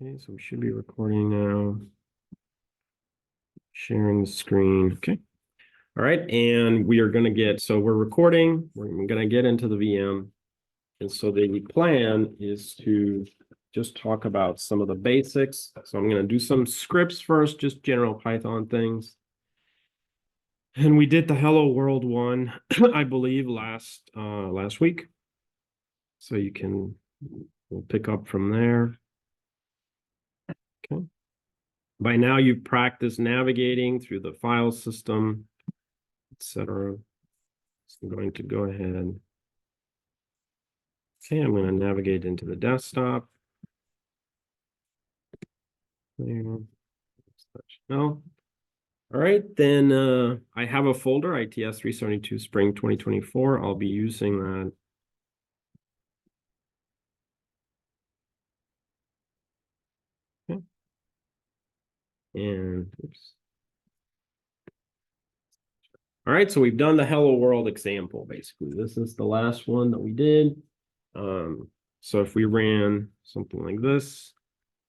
Okay, so we should be recording now. Sharing the screen. Okay. All right. And we are going to get, so we're recording. We're going to get into the VM. And so the plan is to just talk about some of the basics. So I'm going to do some scripts first, just general Python things. And we did the Hello World one, I believe, last week. So we'll pick up from there. Okay. By now you've practiced navigating through the file system, etc. So I'm going to go ahead. Okay, I'm going to navigate into the desktop. No. All right, then I have a folder, ITS 372 Spring 2024. I'll be using that. Okay. And oops. All right, so we've done the Hello World example, basically. This is the last one that we did. So if we ran something like this,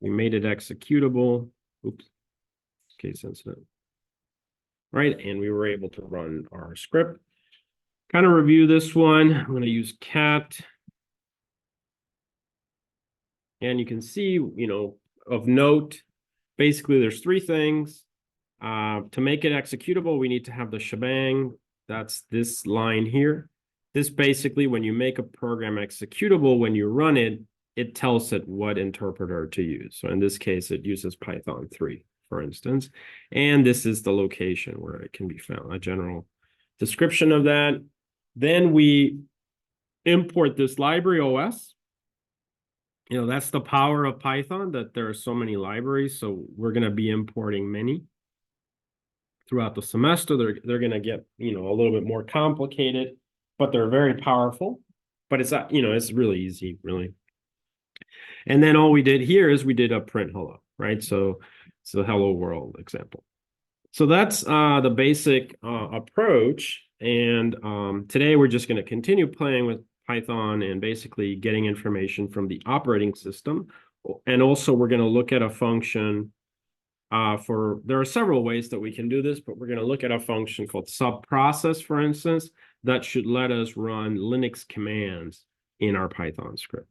we made it executable. Oops, case sensitive. Right, and we were able to run our script. Kind of review this one. I'm going to use cat. And you can see, of note, basically there's three things. To make it executable, we need to have the shebang. That's this line here. This basically, when you make a program executable, when you run it, it tells it what interpreter to use. So in this case, it uses Python 3, for instance. And this is the location where it can be found, a general description of that. Then we import this library OS. That's the power of Python, that there are so many libraries. So we're going to be importing many throughout the semester. They're going to get, a little bit more complicated, but they're very powerful. But it's, it's really easy, really. And then all we did here is we did a print hello, right? So it's the hello world example. So that's the basic approach. And today we're just going to continue playing with Python and basically getting information from the operating system. And also we're going to look at a function there are several ways that we can do this, but we're going to look at a function called subprocess, for instance, that should let us run Linux commands in our Python script.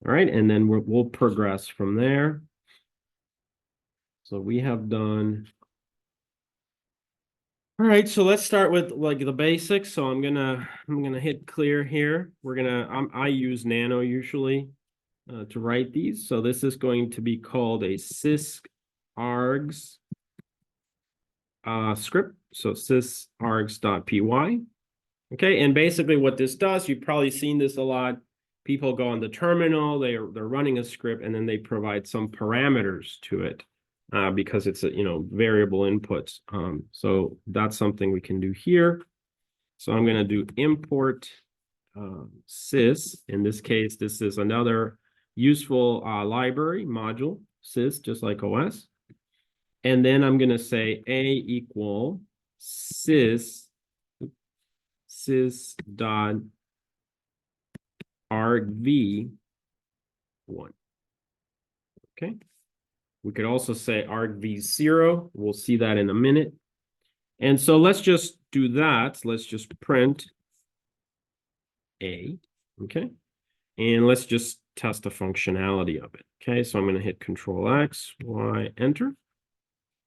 All right, and then we'll progress from there. So we have done. All right, so let's start with like the basics. So I'm gonna hit clear here. I use Nano usually to write these. So this is going to be called a sysargs script. So sysargs.py. Okay, and basically what this does, you've probably seen this a lot. People go on the terminal, they're running a script, and then they provide some parameters to it. Because it's variable inputs. So that's something we can do here. So I'm going to do import sys. In this case, this is another useful library module, sys, just like OS. And then I'm going to say a equal sys dot argv1. Okay. We could also say argv0. We'll see that in a minute. And so let's just do that. Let's just print A, okay? And let's just test the functionality of it, okay? So I'm going to hit Control X, Y, Enter.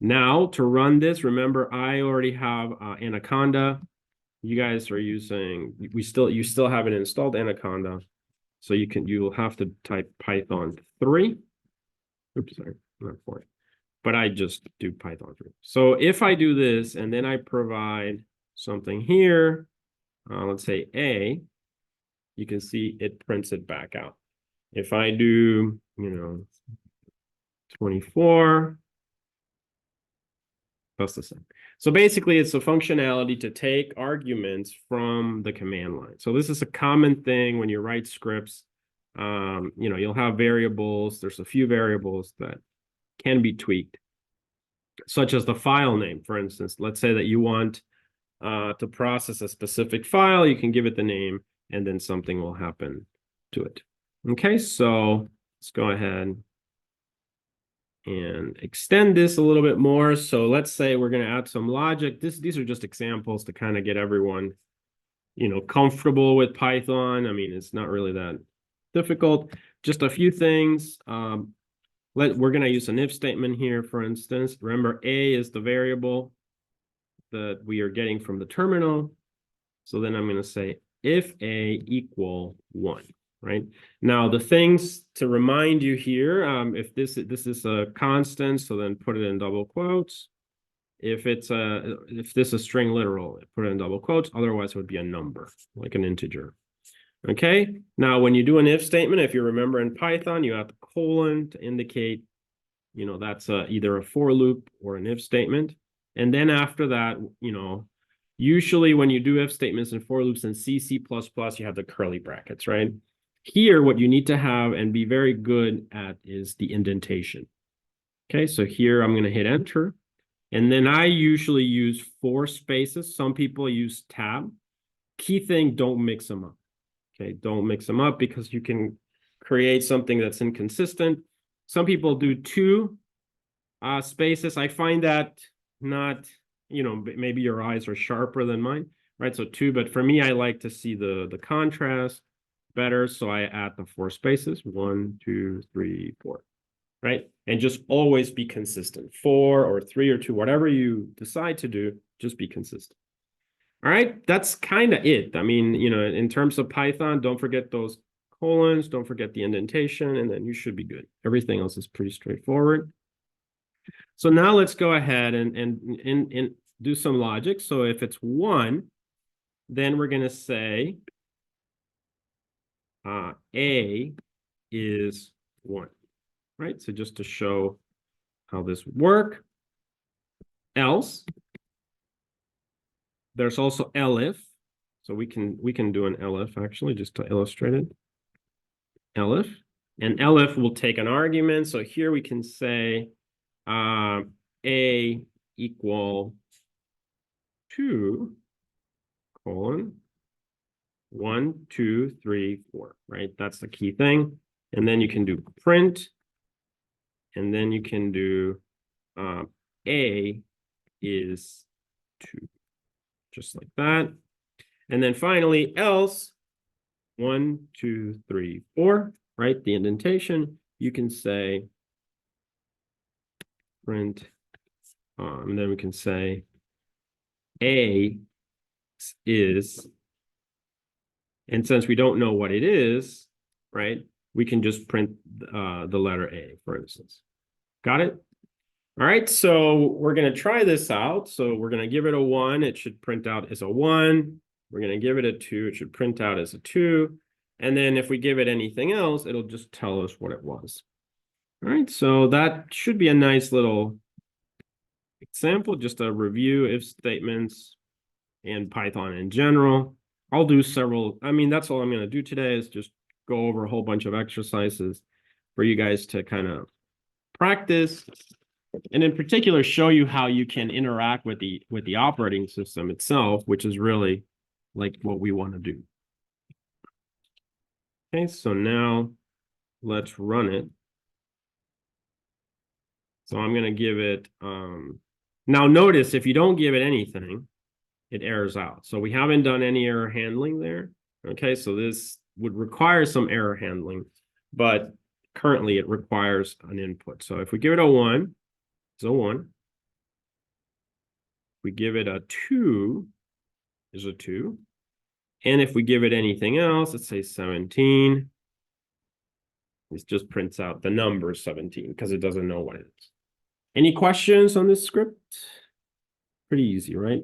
Now, to run this, remember, I already have Anaconda. You guys are using, you still haven't installed Anaconda. So you'll have to type Python 3. Oops, sorry. Not 4, but I just do Python 3. So if I do this and then I provide something here, let's say A, you can see it prints it back out. If I do, 24, that's the same. So basically it's a functionality to take arguments from the command line. So this is a common thing when you write scripts. You'll have variables. There's a few variables that can be tweaked, such as the file name, for instance. Let's say that you want to process a specific file. You can give it the name, and then something will happen to it. Okay, so let's go ahead and extend this a little bit more. So let's say we're going to add some logic. These are just examples to kind of get everyone, comfortable with Python. I mean, it's not really that difficult. Just a few things. We're going to use an if statement here, for instance. Remember, A is the variable that we are getting from the terminal. So then I'm going to say if A equal 1, right? Now, the things to remind you here, if this is a constant, so then put it in double quotes. If this is a string literal, put it in double quotes. Otherwise, it would be a number, like an integer. Okay, now when you do an if statement, if you remember in Python, you have the colon to indicate, that's either a for loop or an if statement. And then after that, usually when you do if statements and for loops in C, C++, you have the curly brackets, right? Here, what you need to have and be very good at is the indentation. Okay, so here I'm going to hit enter. And then I usually use 4 spaces. Some people use tab. Key thing, don't mix them up. Okay, don't mix them up because you can create something that's inconsistent. Some people do 2 spaces. I find that not, maybe your eyes are sharper than mine, right? So 2, but for me, I like to see the contrast better. So I add the 4 spaces, 1, 2, 3, 4, right? And just always be consistent. 4 or 3 or 2, whatever you decide to do, just be consistent. All right, that's kind of it. I mean, in terms of Python, don't forget those colons, don't forget the indentation, and then you should be good. Everything else is pretty straightforward. So now let's go ahead and do some logic. So if it's 1, then we're going to say A is 1, right? So just to show how this would work. Else, there's also elif. So we can do an elif actually just to illustrate it. Elif. And elif will take an argument. So here we can say A equal 2 colon 1, 2, 3, 4, right? That's the key thing. And then you can do print. And then you can do A is 2, just like that. And then finally, else 1, 2, 3, 4, right? The indentation, you can say print, and then we can say A is, and since we don't know what it is, right, we can just print the letter A, for instance. Got it? All right, so we're going to try this out. So we're going to give it a 1. It should print out as a 1. We're going to give it a 2. It should print out as a 2. And then if we give it anything else, it'll just tell us what it was. All right, so that should be a nice little example, just a review if statements and Python in general. I'll do several. I mean, that's all I'm going to do today is just go over a whole bunch of exercises for you guys to kind of practice. And in particular, show you how you can interact with the operating system itself, which is really like what we want to do. Okay, so now let's run it. So I'm going to give it, now notice if you don't give it anything, it errors out. So we haven't done any error handling there. Okay, so this would require some error handling, but currently it requires an input. So if we give it a 1, it's a 1. If we give it a 2, is a 2. And if we give it anything else, let's say 17, it just prints out the number 17 because it doesn't know what it is. Any questions on this script? Pretty easy, right?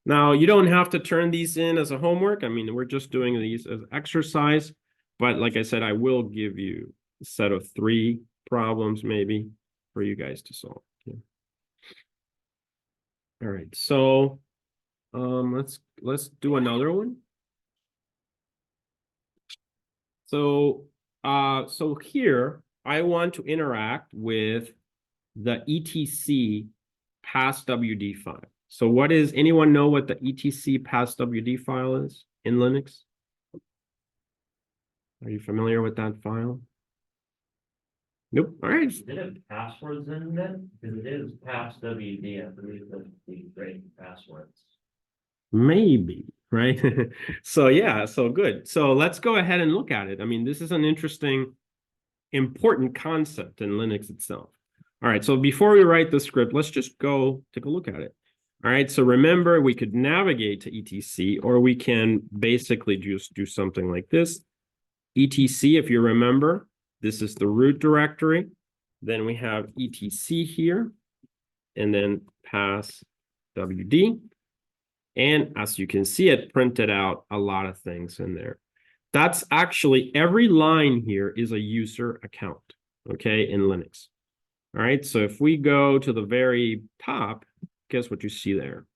Now, you don't have to turn these in as a homework. I mean, we're just doing these as exercise. But like I said, I will give you a set of 3 problems maybe for you guys to solve. Okay. All right, so let's do another one. So so here I want to interact with the etc passwd file. So what is, anyone know what the etc passwd file is in Linux? Are you familiar with that file? Nope. All right. Did it have passwords in it? Because it is past WD, I believe that's the great passwords. Maybe, right? So yeah, so good. So let's go ahead and look at it. I mean, this is an interesting, important concept in Linux itself. All right, so before we write the script, let's just go take a look at it. All right, so remember, we could navigate to etc, or we can basically just do something like this. etc, if you remember, this is the root directory. Then we have etc here, and then pass wd. And as you can see, it printed out a lot of things in there. That's actually, every line here is a user account, okay, in Linux. All right, so if we go to the very top, guess what you see there?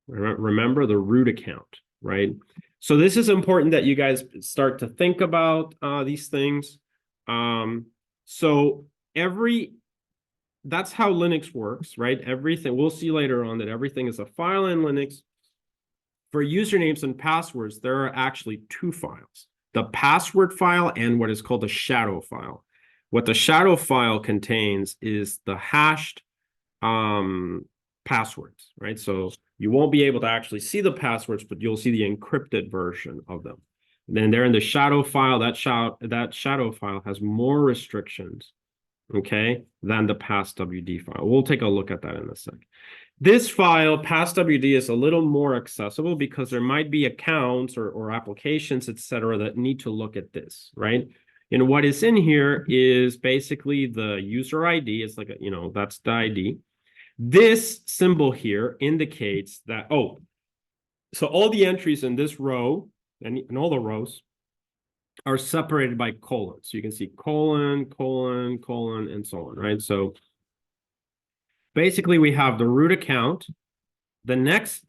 Remember the root account, right? So this is important that you guys start to think about these things. So that's how Linux works, right? Everything, we'll see later on that everything is a file in Linux. For usernames and passwords, there are actually two files, the password file and what is called the shadow file. What the shadow file contains is the hashed passwords, right? So you won't be able to actually see the passwords, but you'll see the encrypted version of them. Then they're in the shadow file. That shadow file has more restrictions, okay, than the passwd file. We'll take a look at that in a sec. This file, passwd, is a little more accessible because there might be accounts or applications, etc., that need to look at this, right? And what is in here is basically the user ID. It's like, that's the ID. This symbol here indicates that, so all the entries in this row and all the rows are separated by colons. So you can see colon, colon, colon, and so on, right? So basically we have the root account. The next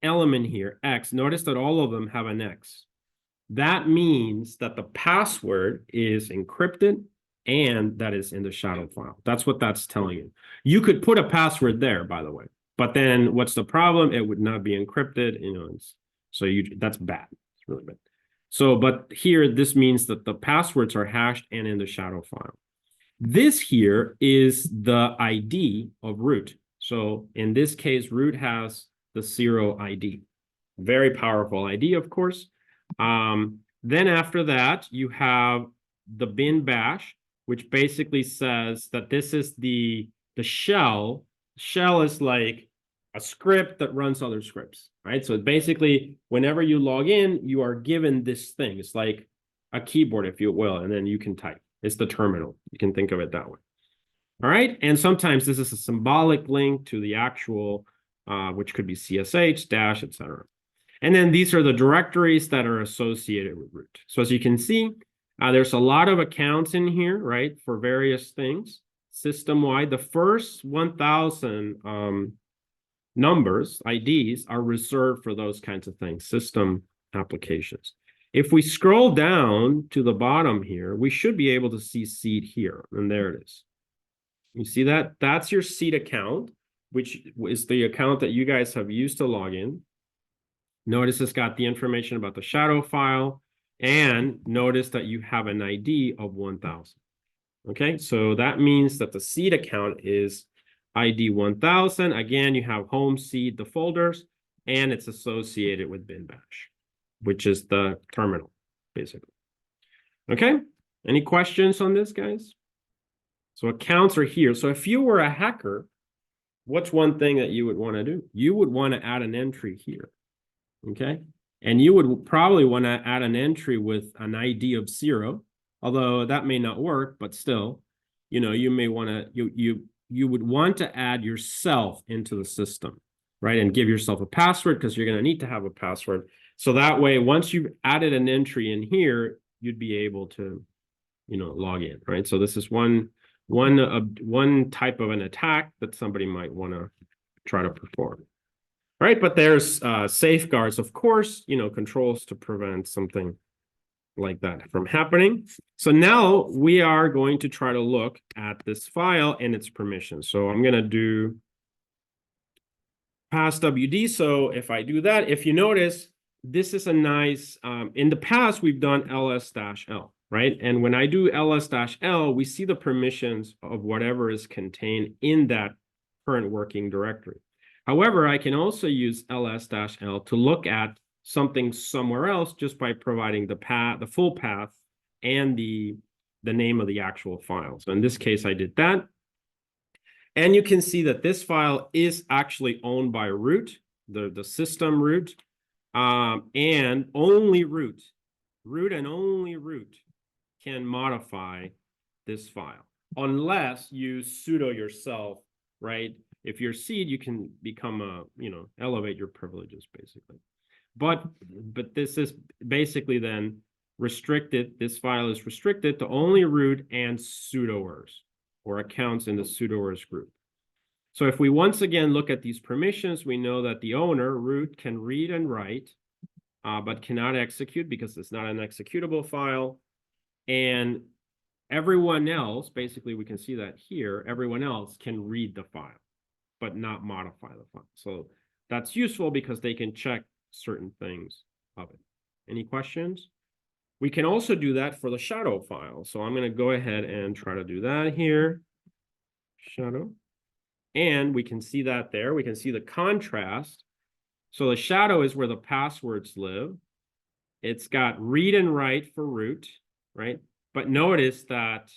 element here, X, notice that all of them have an X. That means that the password is encrypted and that is in the shadow file. That's what that's telling you. You could put a password there, by the way, but then what's the problem? It would not be encrypted, so that's bad. It's really bad. So, but here, this means that the passwords are hashed and in the shadow file. This here is the ID of root. So in this case, root has the 0 ID. Very powerful ID, of course. Then after that, you have the bin bash, which basically says that this is the shell. Shell is like a script that runs other scripts, right? So basically, whenever you log in, you are given this thing. It's like a keyboard, if you will, and then you can type. It's the terminal. You can think of it that way. All right. And sometimes this is a symbolic link to the actual, which could be CSH, dash, etc. And then these are the directories that are associated with root. So as you can see, there's a lot of accounts in here, right, for various things. System-wide, the first 1,000 numbers, IDs, are reserved for those kinds of things, system applications. If we scroll down to the bottom here, we should be able to see seed here, and there it is. You see that? That's your seed account, which is the account that you guys have used to log in. Notice it's got the information about the shadow file, and notice that you have an ID of 1,000. Okay, so that means that the seed account is ID 1,000. Again, you have home, seed, the folders, and it's associated with bin bash, which is the terminal, basically. Okay, any questions on this, guys? So accounts are here. So if you were a hacker, what's one thing that you would want to do? You would want to add an entry here. Okay, and you would probably want to add an entry with an ID of 0, although that may not work, but still, you may want to, you would want to add yourself into the system, right? And give yourself a password, because you're going to need to have a password. So that way, once you've added an entry in here, you'd be able to, log in, right? So this is one type of an attack that somebody might want to try to perform. Right, but there's safeguards, of course, controls to prevent something like that from happening. So now we are going to try to look at this file and its permissions. So I'm going to do passwd. So if I do that, if you notice, this is a nice, in the past, we've done ls-l. right? And when I do ls-l, we see the permissions of whatever is contained in that current working directory. However, I can also use ls-l to look at something somewhere else just by providing the path, the full path, and the name of the actual file. So in this case, I did that. And you can see that this file is actually owned by root, the system root, and only root and only root can modify this file, unless you sudo yourself, right? If you're seed, you can become elevate your privileges, basically. But this is basically then restricted. This file is restricted to only root and sudoers, or accounts in the sudoers group. So if we once again look at these permissions, we know that the owner, root, can read and write, but cannot execute because it's not an executable file. And everyone else, basically we can see that here, everyone else can read the file, but not modify the file. So that's useful because they can check certain things of it. Any questions? We can also do that for the shadow file. So I'm going to go ahead and try to do that here. Shadow. And we can see that there. We can see the contrast. So the shadow is where the passwords live. It's got read and write for root, right? But notice that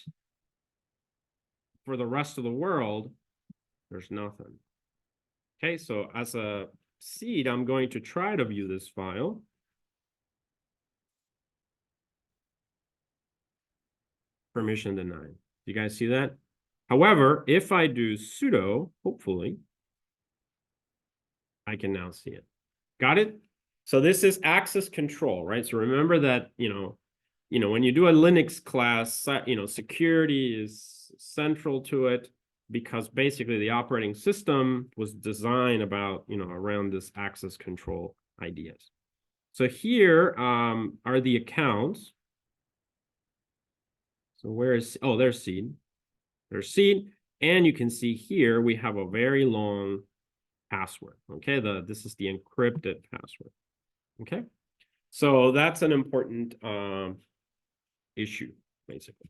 for the rest of the world, there's nothing. Okay, so as a seed, I'm going to try to view this file. Permission denied. You guys see that? However, if I do sudo, hopefully, I can now see it. Got it? So this is access control, right? So remember that, when you do a Linux class, security is central to it because basically the operating system was designed around this access control ideas. So here are the accounts. So where is, there's seed. There's seed. And you can see here, we have a very long password. Okay, this is the encrypted password. Okay, so that's an important issue, basically.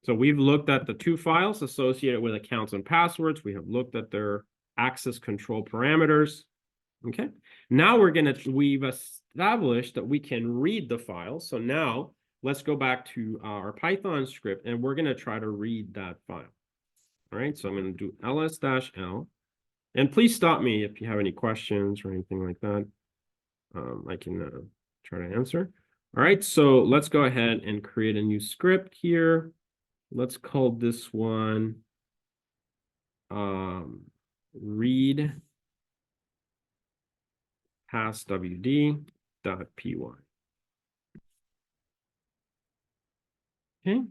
So we've looked at the two files associated with accounts and passwords. We have looked at their access control parameters. Okay, now we've established that we can read the file. So now let's go back to our Python script and we're going to try to read that file. All right, so I'm going to do ls-l. And please stop me if you have any questions or anything like that. I can try to answer. All right, so let's go ahead and create a new script here. Let's call this one read passwd.py. Okay,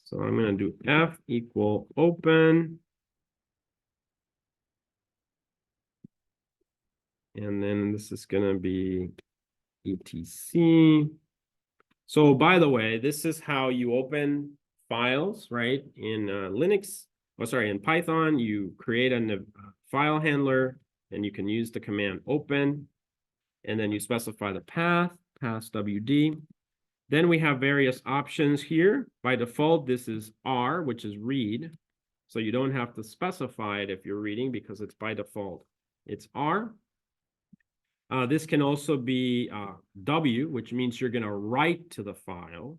so I'm going to do f equal open. And then this is going to be etc. So by the way, this is how you open files, right? In Linux, in Python, you create a file handler and you can use the command open. And then you specify the path, passwd. Then we have various options here. By default, this is R, which is read. So you don't have to specify it if you're reading because it's by default. It's R. This can also be W, which means you're going to write to the file.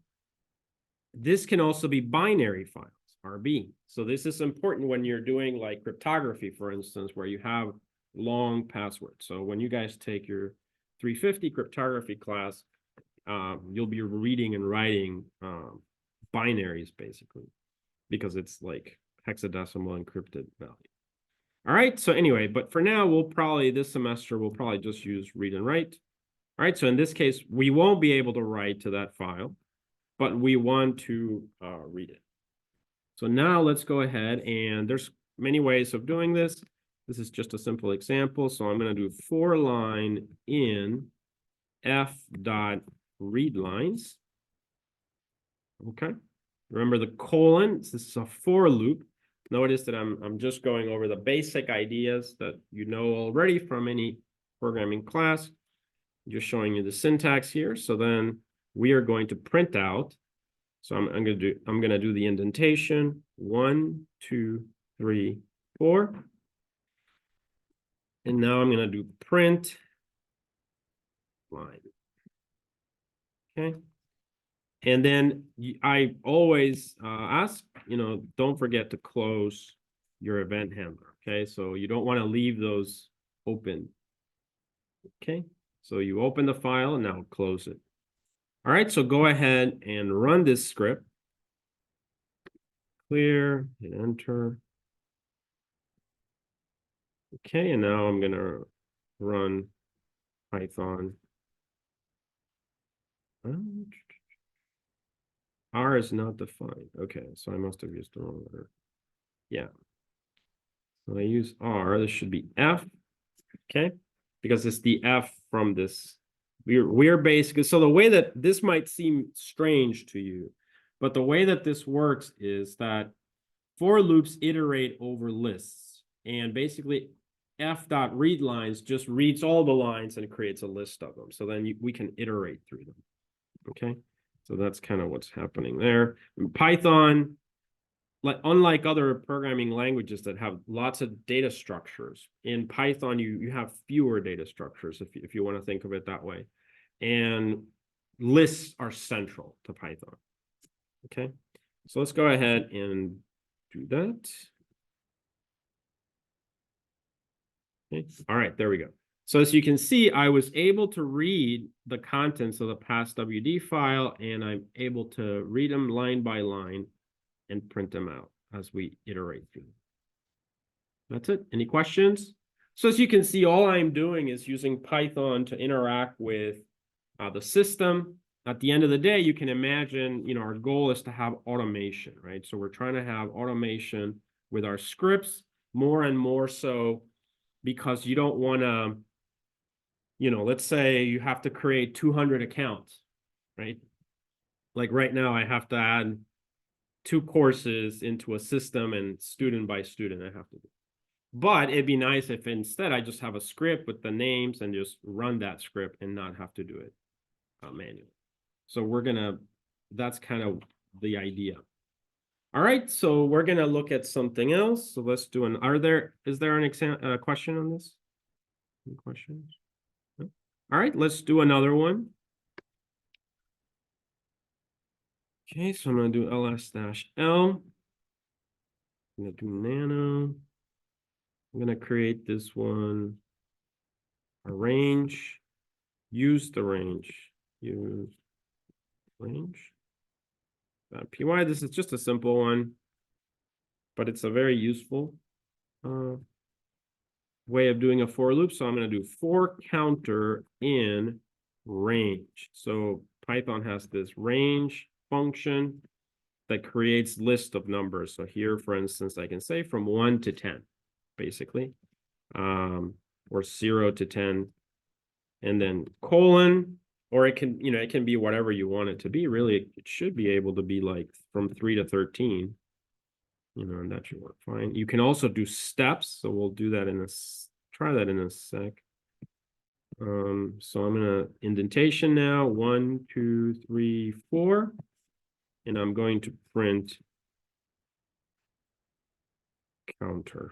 This can also be binary files, RB. So this is important when you're doing like cryptography, for instance, where you have long passwords. So when you guys take your 350 cryptography class, you'll be reading and writing binaries, basically, because it's like hexadecimal encrypted value. All right, so anyway, but for now, this semester, we'll probably just use read and write. All right, so in this case, we won't be able to write to that file, but we want to read it. So now let's go ahead, and there's many ways of doing this. This is just a simple example. So I'm going to do for line in f.readlines. Okay, remember the colon, this is a for loop. Notice that I'm just going over the basic ideas that you know already from any programming class. Just showing you the syntax here. So then we are going to print out So I'm gonna do the indentation. 1, 2, 3, 4. And now I'm gonna do print line. Okay. And then I always ask, don't forget to close your event handler. Okay, so you don't want to leave those open. Okay, so you open the file and now close it. All right, so go ahead and run this script. Clear, hit enter. Okay, and now I'm gonna run Python. R is not defined. Okay, so I must have used the wrong letter. Yeah. So I use R, this should be F, okay? Because it's the F from this. We're basically, so the way that this might seem strange to you, but the way that this works is that for loops iterate over lists. And basically f.readLines just reads all the lines and creates a list of them. So then we can iterate through them, okay? So that's kind of what's happening there. In Python, unlike other programming languages that have lots of data structures, in Python, you have fewer data structures, if you want to think of it that way. And lists are central to Python. Okay, so let's go ahead and do that. Okay. All right, there we go. So as you can see, I was able to read the contents of the past WD file, and I'm able to read them line by line and print them out as we iterate through them. That's it. Any questions? So as you can see, all I'm doing is using Python to interact with the system. At the end of the day, you can imagine, our goal is to have automation, right? So we're trying to have automation with our scripts more and more so, because you don't want to, let's say you have to create 200 accounts, right? Like right now, I have to add 2 courses into a system, and student by student I have to do. But it'd be nice if instead I just have a script with the names and just run that script and not have to do it manually. So that's kind of the idea. All right, so we're gonna look at something else. So let's do is there an question on this? Any questions? No? All right, let's do another one. Okay, so I'm gonna do ls-l. I'm gonna do nano. I'm gonna create this one, a range, use the range, use range. Py, this is just a simple one, but it's a very useful way of doing a for loop. So I'm going to do for counter in range. So Python has this range function that creates list of numbers. So here, for instance, I can say from 1 to 10, basically, or 0 to 10, and then colon, or it can be whatever you want it to be. Really, it should be able to be like from 3 to 13, and that should work fine. You can also do steps. So we'll do that try that in a sec. So I'm gonna indentation now, 1, 2, 3, 4, and I'm going to print counter.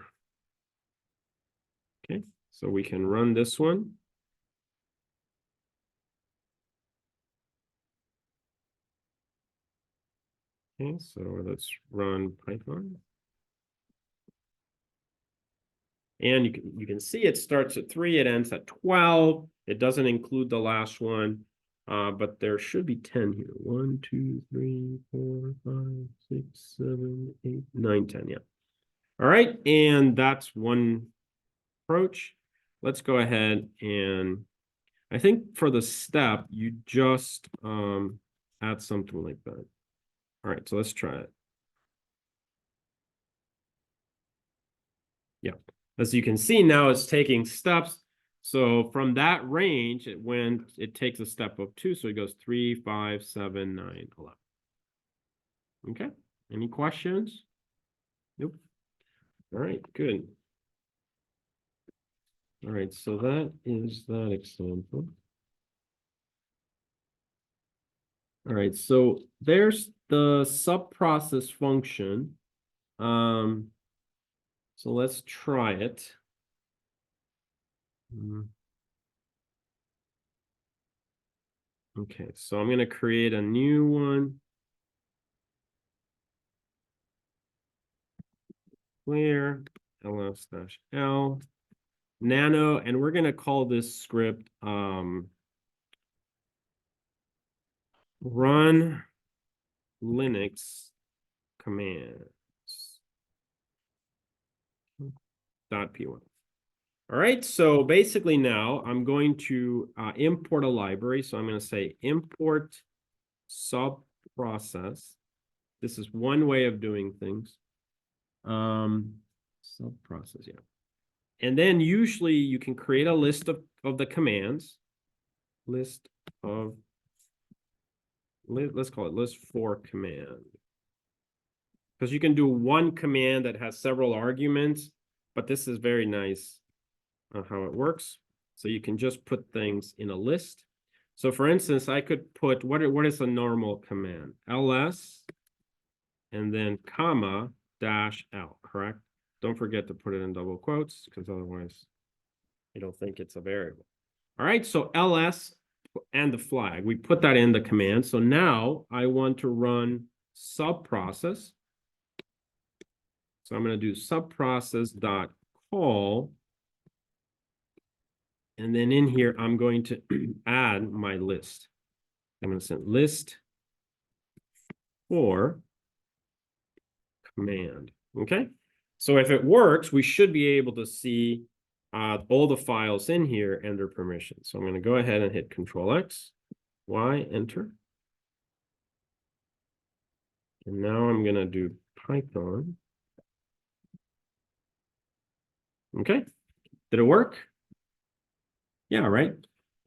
Okay, so we can run this one. Okay, so let's run Python. And you can see it starts at 3, it ends at 12. It doesn't include the last one, but there should be 10 here. 1, 2, 3, 4, 5, 6, 7, 8, 9, 10. Yeah. All right, and that's one approach. Let's go ahead and I think for the step, you just add something like that. All right, so let's try it. Yeah, as you can see now, it's taking steps. So from that range, it takes a step of 2. So it goes 3, 5, 7, 9, 11. Okay, any questions? Nope. All right, good. All right, so that is that example. All right, so there's the subprocess function. So let's try it. Okay, so I'm going to create a new one. Clear ls-l nano, and we're going to call this script run Linux commands .py. All right, so basically now I'm going to import a library. So I'm going to say import subprocess. This is one way of doing things. Subprocess, yeah. And then usually you can create a list of the commands. List of, let's call it list for command. Because you can do one command that has several arguments, but this is very nice how it works. So you can just put things in a list. So for instance, I could put, what is a normal command? ls and then comma -l, correct? Don't forget to put it in double quotes because otherwise you don't think it's a variable. All right, so ls and the flag, we put that in the command. So now I want to run subprocess. So I'm going to do subprocess.call. And then in here, I'm going to add my list. I'm going to send list for command. Okay. So if it works, we should be able to see all the files in here and their permissions. So I'm going to go ahead and hit Control X, Y, enter. And now I'm going to do Python. Okay. Did it work? Yeah, right.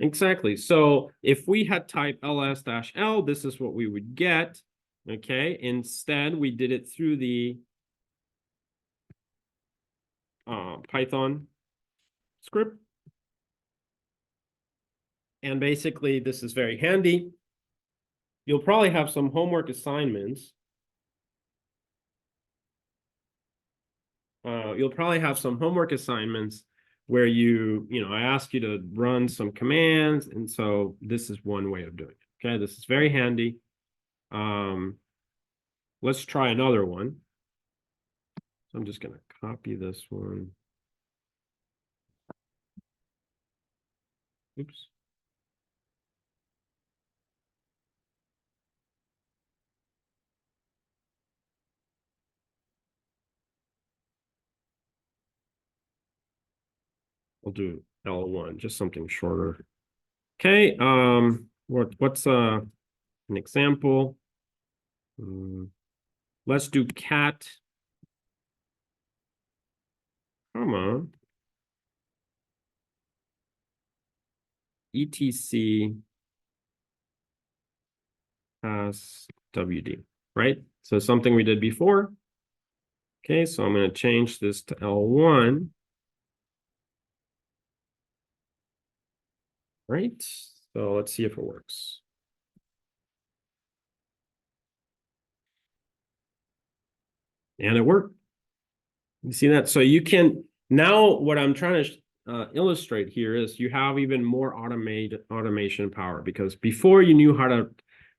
Exactly. So if we had typed ls-l, this is what we would get. Okay. Instead, we did it through the Python script. And basically, this is very handy. You'll probably have some homework assignments. Where I ask you to run some commands. And so this is one way of doing it. Okay, this is very handy. Let's try another one. So I'm just going to copy this one. Oops. We'll do L1, just something shorter. Okay, what's an example? Let's do cat, comma, etc as WD, right? So something we did before. Okay, so I'm going to change this to L1. Right, so let's see if it works. And it worked. You see that? So you can, now what I'm trying to illustrate here is you have even more automation power, because before you knew how to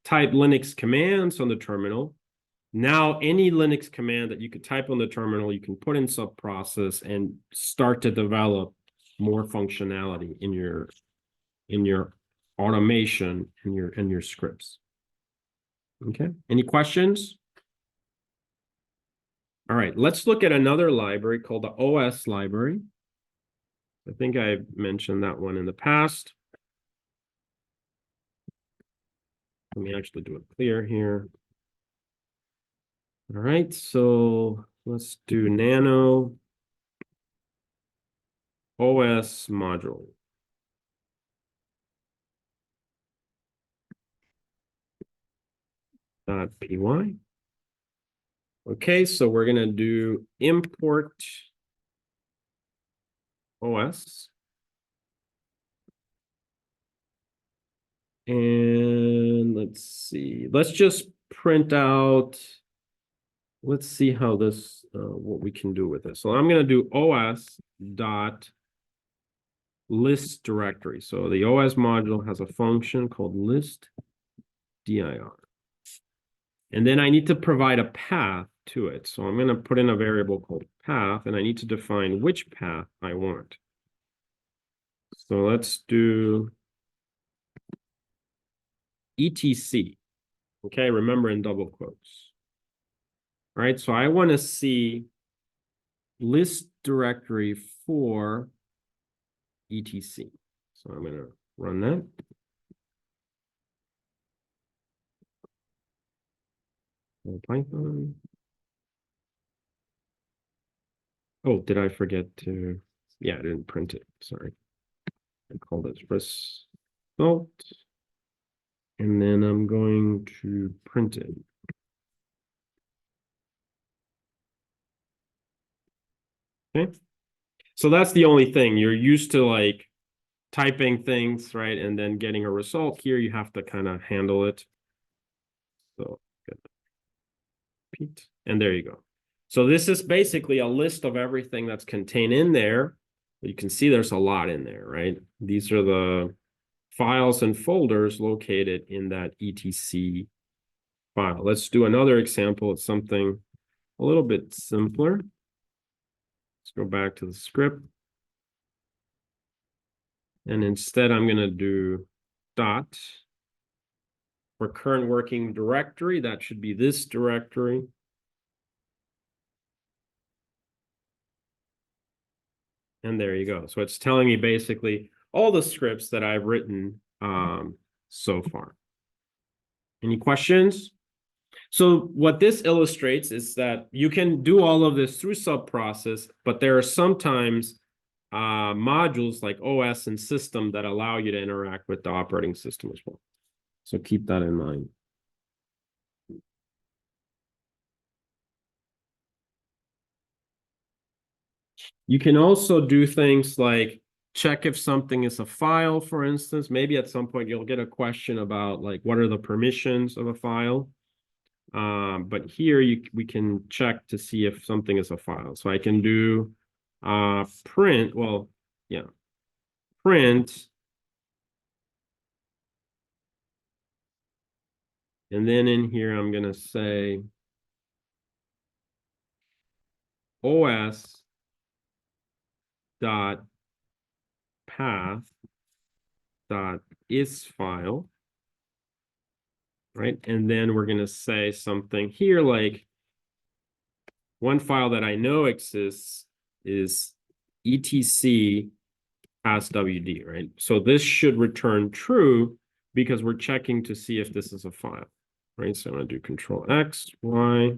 type Linux commands on the terminal. Now any Linux command that you could type on the terminal, you can put in subprocess and start to develop more functionality in your automation in your scripts. Okay, any questions? All right, let's look at another library called the OS library. I think I mentioned that one in the past. Let me actually do it clear here. All right, so let's do nano OS module. .py. Okay, so we're going to do import OS. And let's see, let's just print out. Let's see how this, what we can do with this. So I'm going to do OS dot list directory. So the OS module has a function called list dir. And then I need to provide a path to it. So I'm going to put in a variable called path, and I need to define which path I want. So let's do etc. Okay, remember in double quotes. All right, so I want to see list directory for etc. So I'm going to run that. Python. Oh, did I forget to? Yeah, I didn't print it. Sorry. I called it result. And then I'm going to print it. Okay. So that's the only thing. You're used to like typing things, right? And then getting a result. Here you have to kind of handle it. So good. Repeat. And there you go. So this is basically a list of everything that's contained in there. You can see there's a lot in there, right? These are the files and folders located in that etc file. Let's do another example. It's something a little bit simpler. Let's go back to the script. And instead, I'm going to do dot for current working directory. That should be this directory. And there you go. So it's telling me basically all the scripts that I've written so far. Any questions? So what this illustrates is that you can do all of this through subprocess, but there are sometimes modules like OS and system that allow you to interact with the operating system as well. So keep that in mind. You can also do things like check if something is a file, for instance. Maybe at some point you'll get a question about like what are the permissions of a file. But here we can check to see if something is a file. So I can do print, well, yeah, print. And then in here, I'm going to say OS dot path dot is file, right? And then we're going to say something here like one file that I know exists is etc as WD, right? So this should return true because we're checking to see if this is a file, right? So I'm going to do Control X, Y,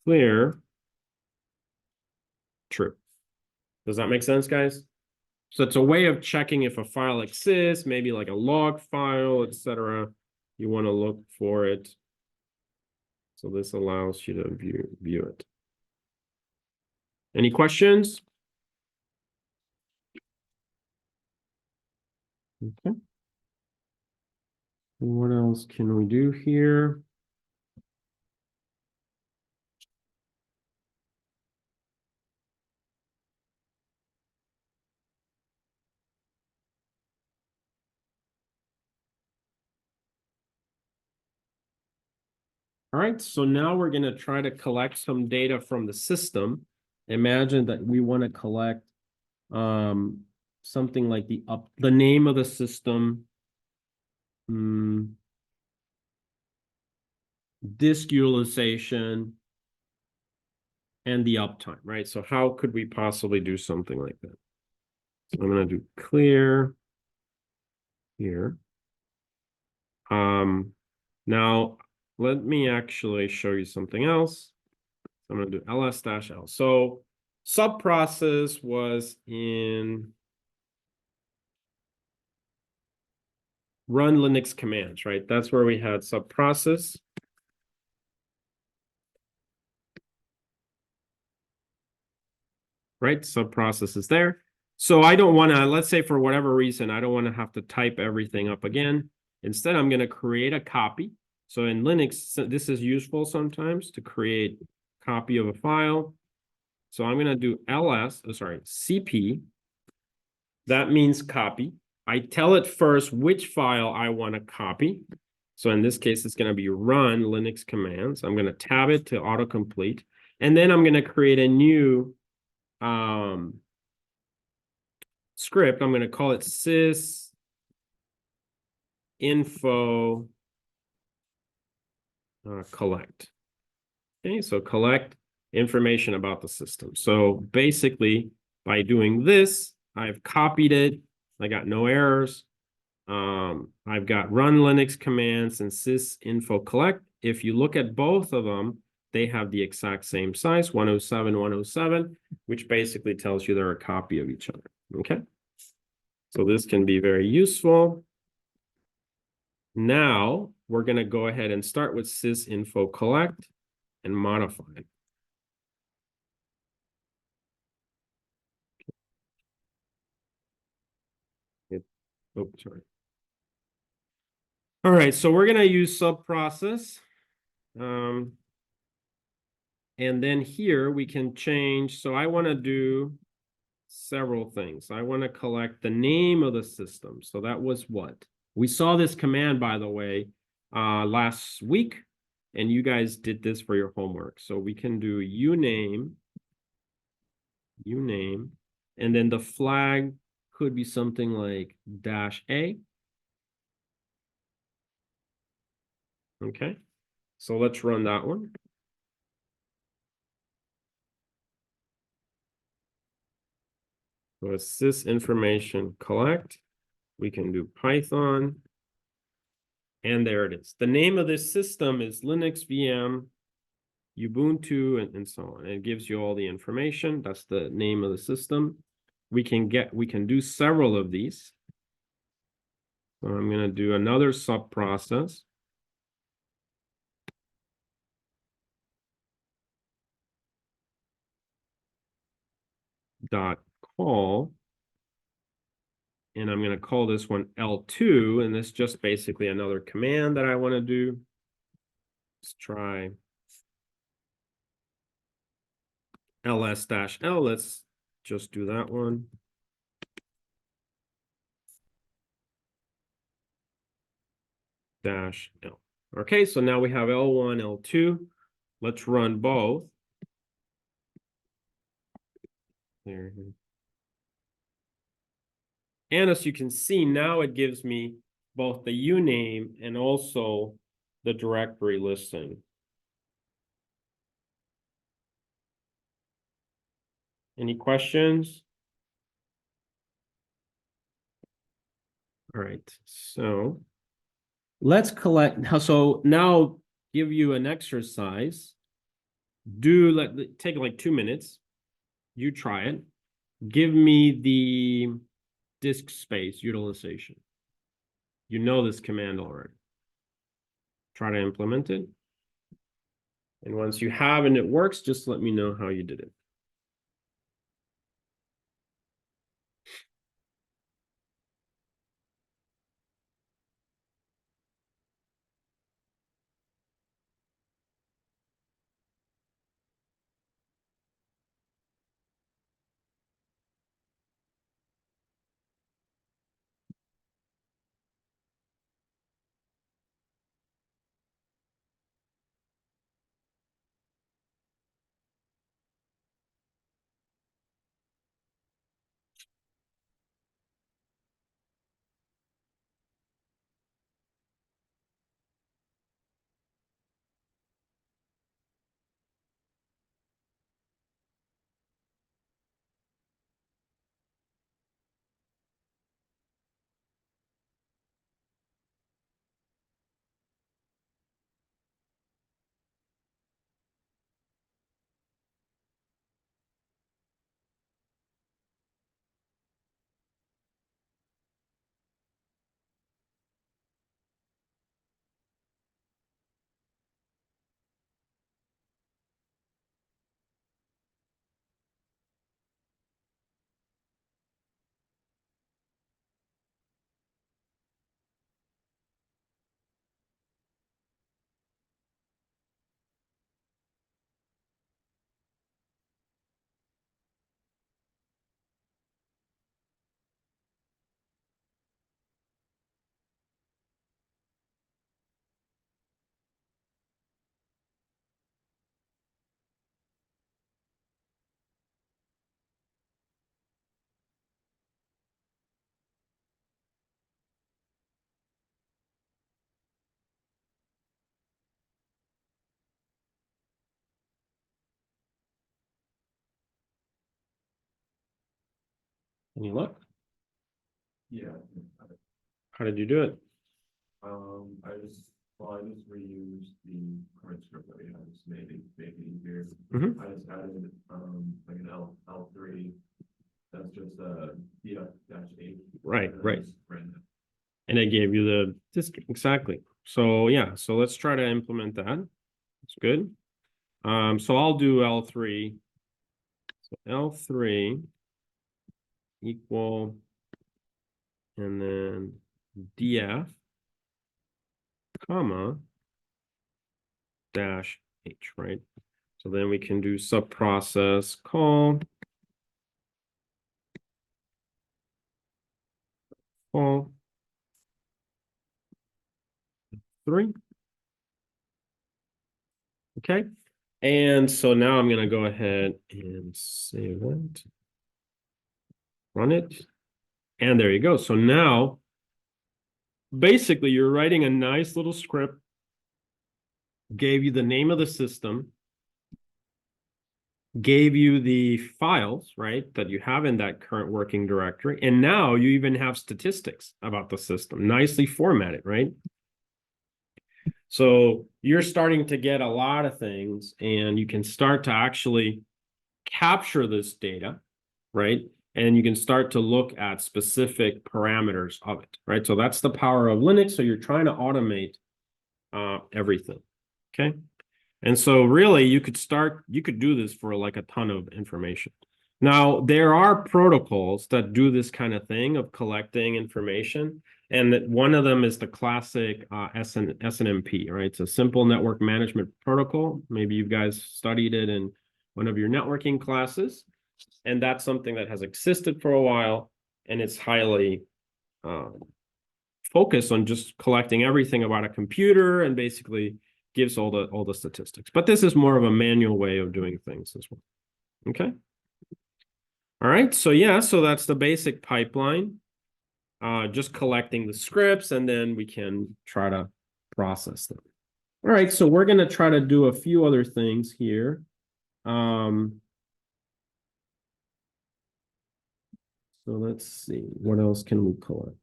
clear, true. Does that make sense, guys? So it's a way of checking if a file exists, maybe like a log file, etc. You want to look for it. So this allows you to view it. Any questions? Okay. What else can we do here? All right, so now we're going to try to collect some data from the system. Imagine that we want to collect something like the name of the system, disk utilization, and the uptime, right? So how could we possibly do something like that? So I'm going to do clear here. Now let me actually show you something else. I'm going to do ls-l. So subprocess was in run Linux commands, right? That's where we had subprocess. Right, subprocess is there. So I don't want to, let's say for whatever reason, I don't want to have to type everything up again. Instead, I'm going to create a copy. So in Linux, this is useful sometimes to create a copy of a file. So I'm going to do CP. That means copy. I tell it first which file I want to copy. So in this case, it's going to be run Linux commands. I'm going to tab it to autocomplete. And then I'm going to create a new script. I'm going to call it sys info collect. Okay, so collect information about the system. So basically, by doing this, I've copied it. I got no errors. I've got run Linux commands and sys info collect. If you look at both of them, they have the exact same size, 107, 107, which basically tells you they're a copy of each other. Okay. So this can be very useful. Now we're going to go ahead and start with sys info collect and modify it. Oh, sorry. All right, so we're going to use subprocess. And then here we can change. So I want to do several things. I want to collect the name of the system. So that was what? We saw this command, by the way, last week, and you guys did this for your homework. So we can do uname, and then the flag could be something like -a. Okay, so let's run that one. So sys information collect. We can do Python. And there it is. The name of this system is Linux VM, Ubuntu, and so on. It gives you all the information. That's the name of the system. We can do several of these. So I'm going to do another subprocess. Dot call. And I'm going to call this one L2. And this is just basically another command that I want to do. Let's try ls-l. Let's just do that one. -l. Okay, so now we have L1, L2. Let's run both. There. And as you can see, now it gives me both the uname and also the directory listing. Any questions? All right, so let's collect. So now give you an exercise. Take like 2 minutes. You try it. Give me the disk space utilization. You know this command already. Try to implement it. And once you have and it works, just let me know how you did it. Any luck? Yeah, How did you do it? I just reused the current script that we had, just made it easier. Mhm. I just added, like an L3, that's just a DF-8. Right, and I right. just ran that. And it gave you the district, exactly. So yeah, so let's try to implement that. It's good. So I'll do L3. So L3 equal, and then DF, comma, dash H, right? So then we can do subprocess call. Call 3. Okay. And so now I'm going to go ahead and save it. Run it. And there you go. So now, basically, you're writing a nice little script, gave you the name of the system, gave you the files, right, that you have in that current working directory. And now you even have statistics about the system, nicely formatted, right? So you're starting to get a lot of things, and you can start to actually capture this data, right? And you can start to look at specific parameters of it, right? So that's the power of Linux. So you're trying to automate everything, okay? And so really you could do this for like a ton of information. Now, there are protocols that do this kind of thing of collecting information. And one of them is the classic SNMP, right? It's a simple network management protocol. Maybe you guys studied it in one of your networking classes. And that's something that has existed for a while. And it's highly focused on just collecting everything about a computer and basically gives all the statistics. But this is more of a manual way of doing things as well. Okay. All right. So yeah, so that's the basic pipeline. Just collecting the scripts, and then we can try to process them. All right. So we're going to try to do a few other things here. So let's see, what else can we collect?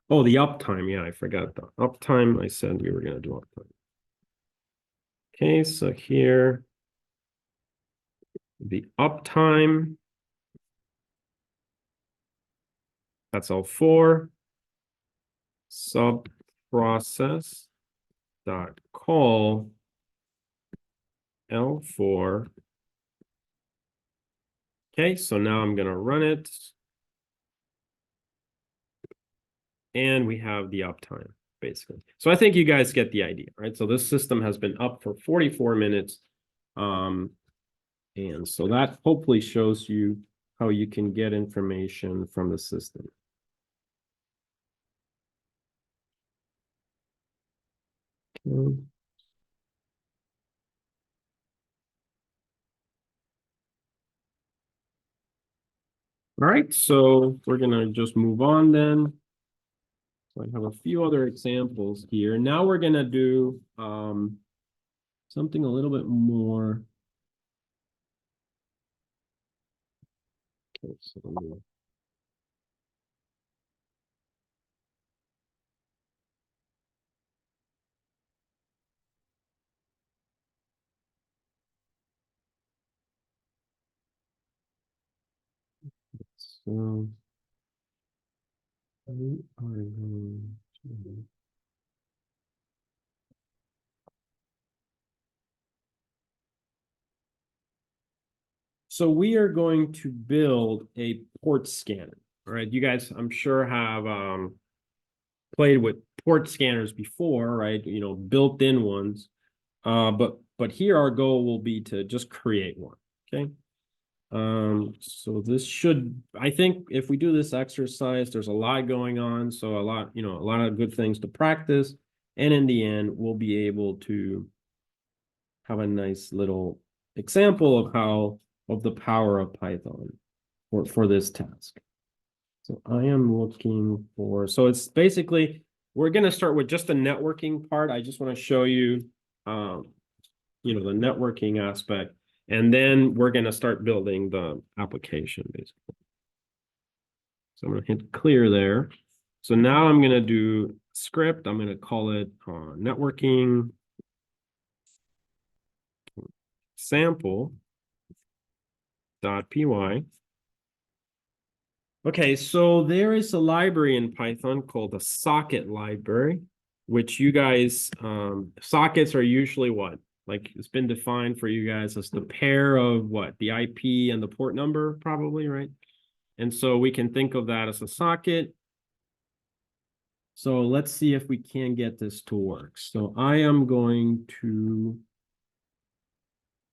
Oh, the uptime. Yeah, I forgot the uptime. I said we were going to do uptime. Okay, so here, the uptime. That's L4. Subprocess dot call L4. Okay, so now I'm going to run it. And we have the uptime, basically. So I think you guys get the idea, right? So this system has been up for 44 minutes. And so that hopefully shows you how you can get information from the system. Okay. All right, so we're going to just move on then. So I have a few other examples here. Now we're going to do something a little bit more. Okay, so we are going to... So we are going to build a port scanner. All right, you guys, I'm sure have played with port scanners before, right? You know, built-in ones. But here our goal will be to just create one. Okay. So this should, I think if we do this exercise, there's a lot going on. So a lot of good things to practice. And in the end, we'll be able to have a nice little example of the power of Python for this task. So I am looking for, so it's basically, we're going to start with just the networking part. I just want to show you, the networking aspect. And then we're going to start building the application, basically. So I'm going to hit clear there. So now I'm going to do script. I'm going to call it networking sample.py. Okay, so there is a library in Python called the socket library, which you guys, sockets are usually what? Like it's been defined for you guys as the pair of what? The IP and the port number, probably, right? And so we can think of that as a socket. So let's see if we can get this to work. So I am going to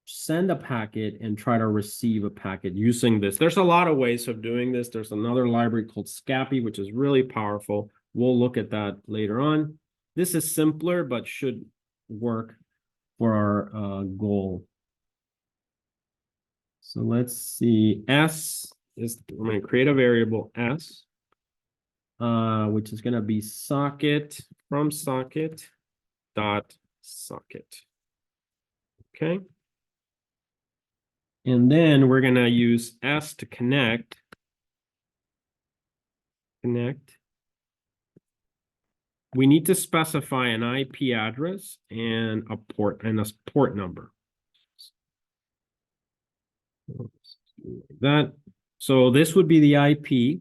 send a packet and try to receive a packet using this. There's a lot of ways of doing this. There's another library called Scapy, which is really powerful. We'll look at that later on. This is simpler, but should work for our goal. So let's see. S is, I'm going to create a variable S, which is going to be socket from socket dot socket. Okay. And then we're going to use S to connect. We need to specify an IP address and a port number. That. So this would be the IP,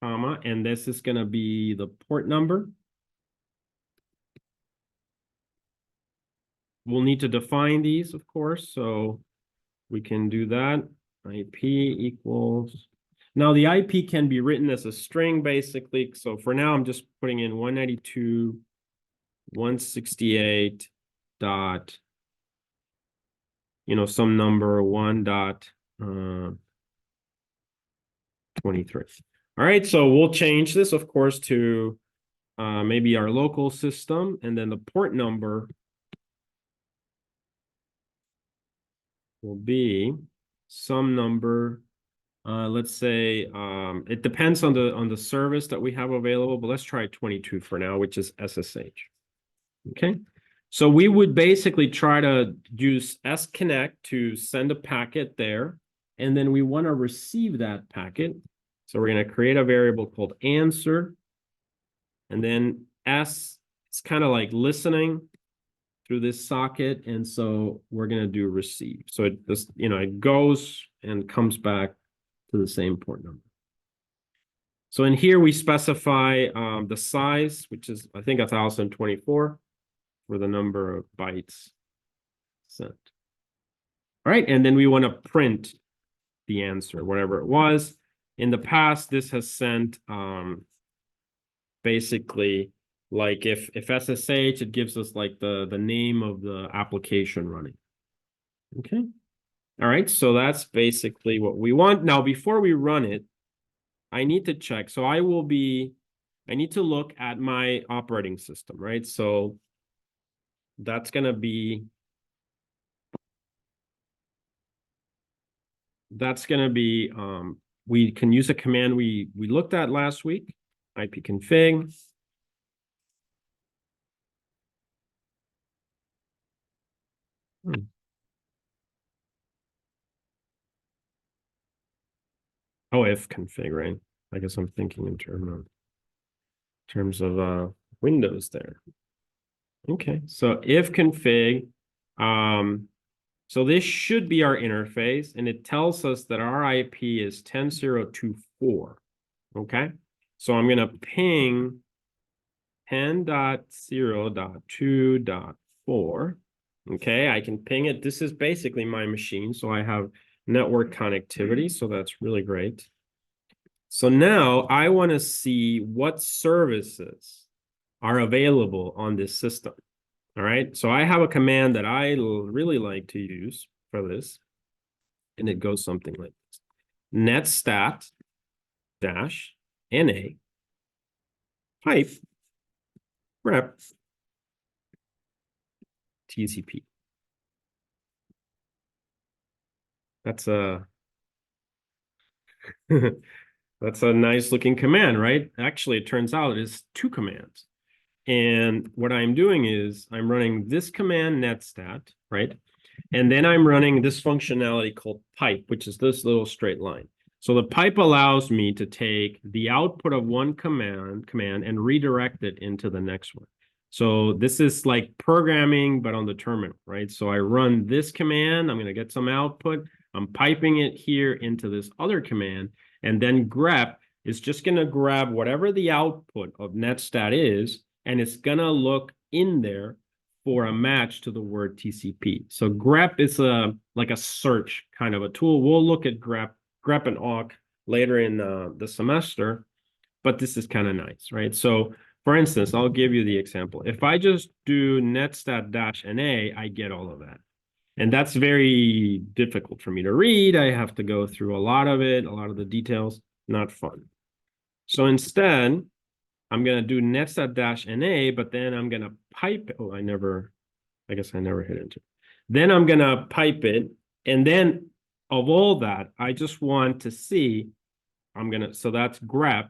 comma, and this is going to be the port number. We'll need to define these, of course, so we can do that. IP equals. Now the IP can be written as a string, basically. So for now, I'm just putting in 192.168 dot, some number 1.23. All right, so we'll change this, of course, to maybe our local system, and then the port number will be some number. Let's say it depends on the service that we have available, but let's try 22 for now, which is SSH. Okay, so we would basically try to use sconnect to send a packet there, and then we want to receive that packet. So we're going to create a variable called answer, and then S, it's kind of like listening through this socket, and so we're going to do receive. So it just, it goes and comes back to the same port number. So in here we specify the size, which is I think 1024 for the number of bytes sent. All right, and then we want to print the answer, whatever it was. In the past, this has sent basically like if SSH, it gives us like the name of the application running. Okay. All right, so that's basically what we want. Now, before we run it, I need to check. So I need to look at my operating system, right? So that's going to be, we can use a command we looked at last week, ipconfig. Oh, if config, right? I guess I'm thinking in terms of Windows there. Okay, so if config, so this should be our interface, and it tells us that our IP is 10.0.24. Okay, so I'm going to ping 10.0.2.4. Okay, I can ping it. This is basically my machine, so I have network connectivity, so that's really great. So now I want to see what services are available on this system. All right, so I have a command that I really like to use for this, and it goes something like this: netstat -na pipe rep TCP. That's a that's a nice looking command, right? Actually, it turns out it's two commands. And what I'm doing is I'm running this command netstat, right? And then I'm running this functionality called pipe, which is this little straight line. So the pipe allows me to take the output of one command and redirect it into the next one. So this is like programming, but on the terminal, right? So I run this command, I'm going to get some output. I'm piping it here into this other command, and then grep is just going to grab whatever the output of netstat is, and it's going to look in there for a match to the word TCP. So grep is like a search kind of a tool. We'll look at grep and awk later in the semester, but this is kind of nice, right? So for instance, I'll give you the example. If I just do netstat-NA, I get all of that. And that's very difficult for me to read. I have to go through a lot of it, a lot of the details, not fun. So instead, I'm going to do netstat-NA, but then I'm going to pipe. Oh, I guess I never hit enter. Then I'm going to pipe it. And then of all that, I just want to see, so that's grep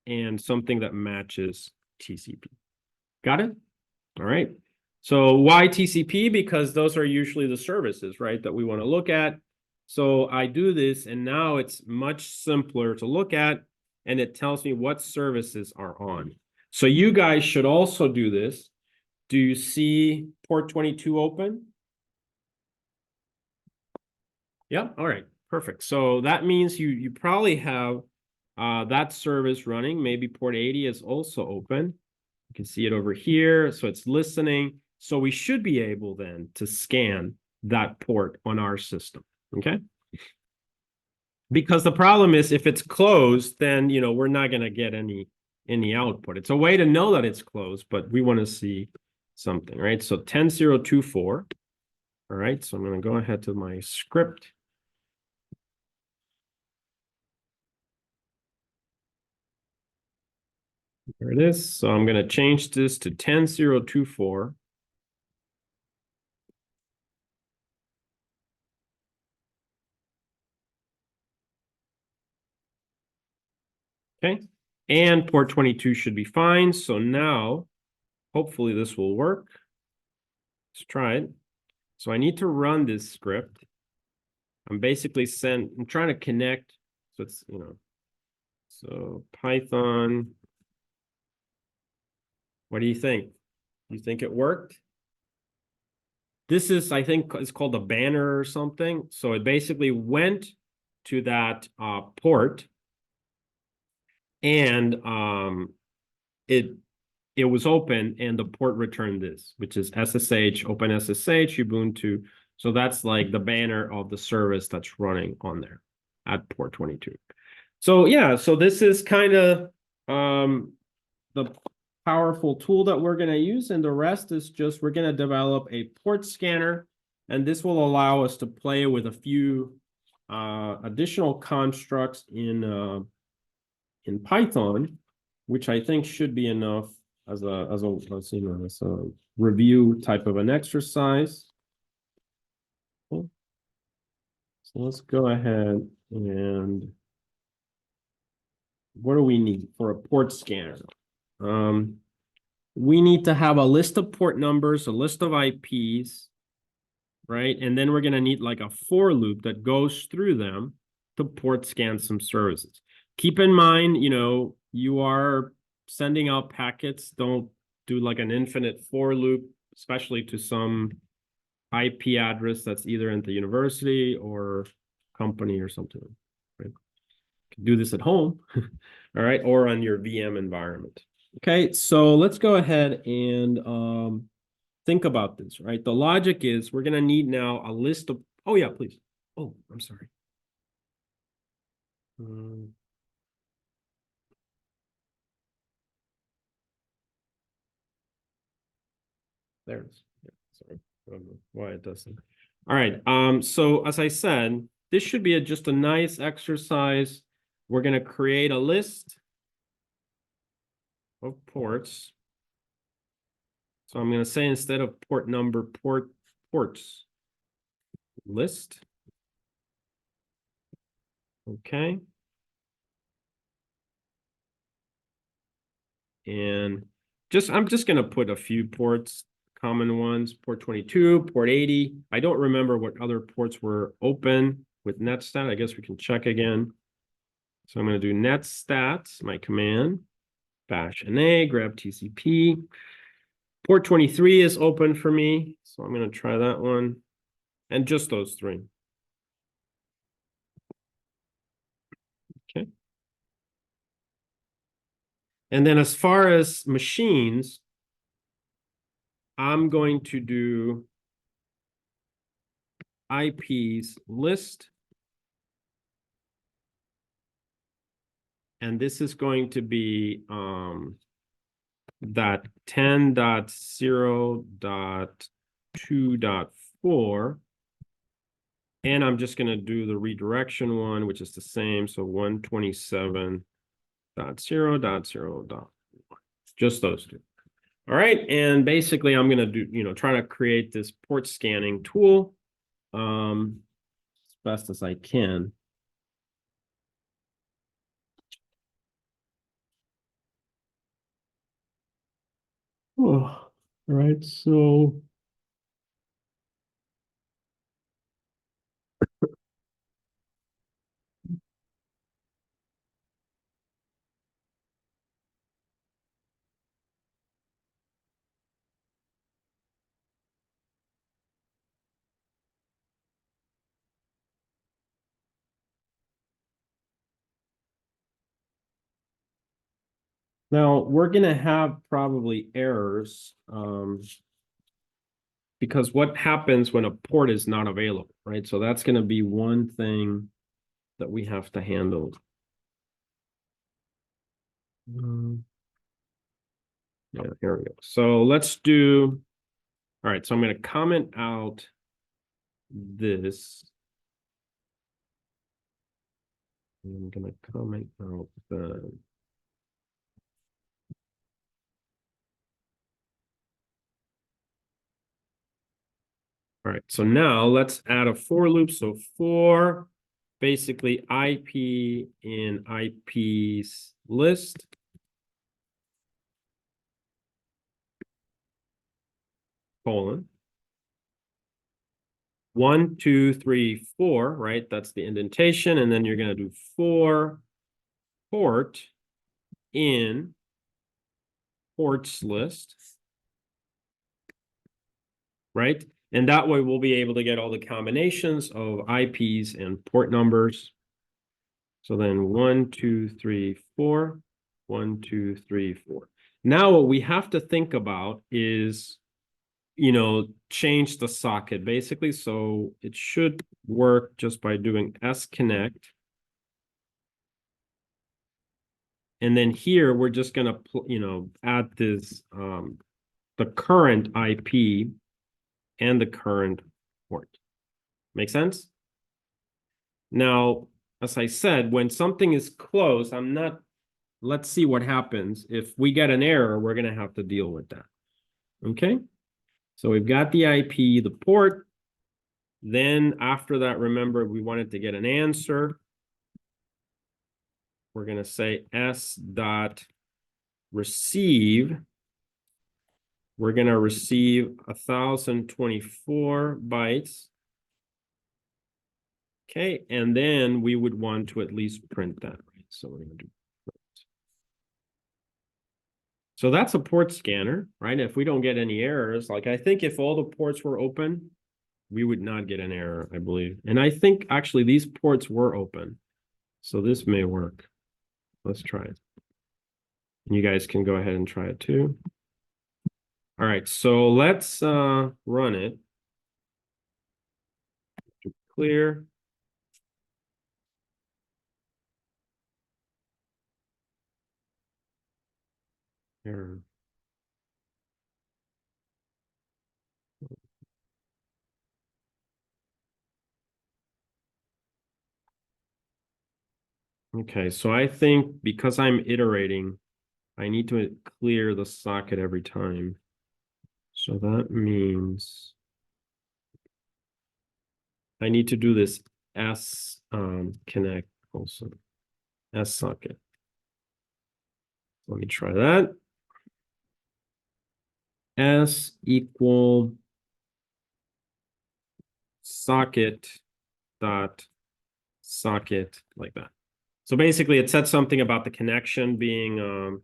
and something that matches TCP. Got it? All right. So why TCP? Because those are usually the services, right, that we want to look at. So I do this, and now it's much simpler to look at, and it tells me what services are on. So you guys should also do this. Do you see port 22 open? Yeah, all right, perfect. So that means you probably have that service running. Maybe port 80 is also open. You can see it over here. So it's listening. So we should be able then to scan that port on our system, okay? Because the problem is if it's closed, then, we're not going to get any output. It's a way to know that it's closed, but we want to see something, right? So 10.0.2.4. All right, so I'm going to go ahead to my script. There it is. So I'm going to change this to 10.0.2.4. Okay, and port 22 should be fine. So now, hopefully this will work. Let's try it. So I need to run this script. I'm trying to connect. So it's, so Python. What do you think? You think it worked? This is, I think it's called a banner or something. So it basically went to that port, and it was open, and the port returned this, which is SSH, open SSH, Ubuntu. So that's like the banner of the service that's running on there at port 22. So yeah, so this is kind of the powerful tool that we're going to use, and the rest is just we're going to develop a port scanner, and this will allow us to play with a few additional constructs in Python, which I think should be enough as a review type of an exercise. Okay. So let's go ahead and what do we need for a port scanner? We need to have a list of port numbers, a list of IPs, right? And then we're going to need like a for loop that goes through them to port scan some services. Keep in mind, you are sending out packets. Don't do like an infinite for loop, especially to some IP address that's either in the university or company or something. Right? You can do this at home, all right, or on your VM environment. Okay, so let's go ahead and think about this, right? The logic is we're going to need now a list of, oh yeah, please. Oh, I'm sorry. There it is. Yeah, sorry. I don't know why it doesn't. All right. So as I said, this should be just a nice exercise. We're going to create a list of ports. So I'm going to say instead of port number, ports list. Okay. And I'm just going to put a few ports common ones, port 22, port 80. I don't remember what other ports were open with netstat. I guess we can check again. So I'm going to do netstat, my command, bash NA, grab TCP. Port 23 is open for me, so I'm going to try that one. And just those three. Okay. And then as far as machines, I'm going to do IPs list. And this is going to be that 10.0.2.4. And I'm just going to do the redirection one, which is the same. So 127.0.0.1. Just those two. All right. And basically, I'm going to do, try to create this port scanning tool as best as I can. Oh, all right. So now we're going to have probably errors because what happens when a port is not available, right? So that's going to be one thing that we have to handle. Yeah, here we go. So let's do, all right, so I'm going to comment out this. I'm going to comment out the. All right, so now let's add a for loop. So for basically IP in IPs list. Colon. 1, 2, 3, 4, right? That's the indentation. And then you're going to do for port in ports list. Right? And that way we'll be able to get all the combinations of IPs and port numbers. So then 1, 2, 3, 4, 1, 2, 3, 4. Now what we have to think about is, change the socket basically. So it should work just by doing sconnect. And then here we're just going to, add this, the current IP and the current port. Make sense? Now, as I said, when something is closed, let's see what happens. If we get an error, we're going to have to deal with that. Okay? So we've got the IP, the port. Then after that, remember, we wanted to get an answer. We're going to say s.receive. We're going to receive 1024 bytes. Okay, and then we would want to at least print that, right? So we're going to do print. So that's a port scanner, right? If we don't get any errors, like I think if all the ports were open, we would not get an error, I believe. And I think actually these ports were open. So this may work. Let's try it. And you guys can go ahead and try it too. All right, so let's run it. Clear. Error. Okay, so I think because I'm iterating, I need to clear the socket every time. So that means I need to do this S connect also. S socket. Let me try that. S equal socket dot socket like that. So basically it said something about the connection being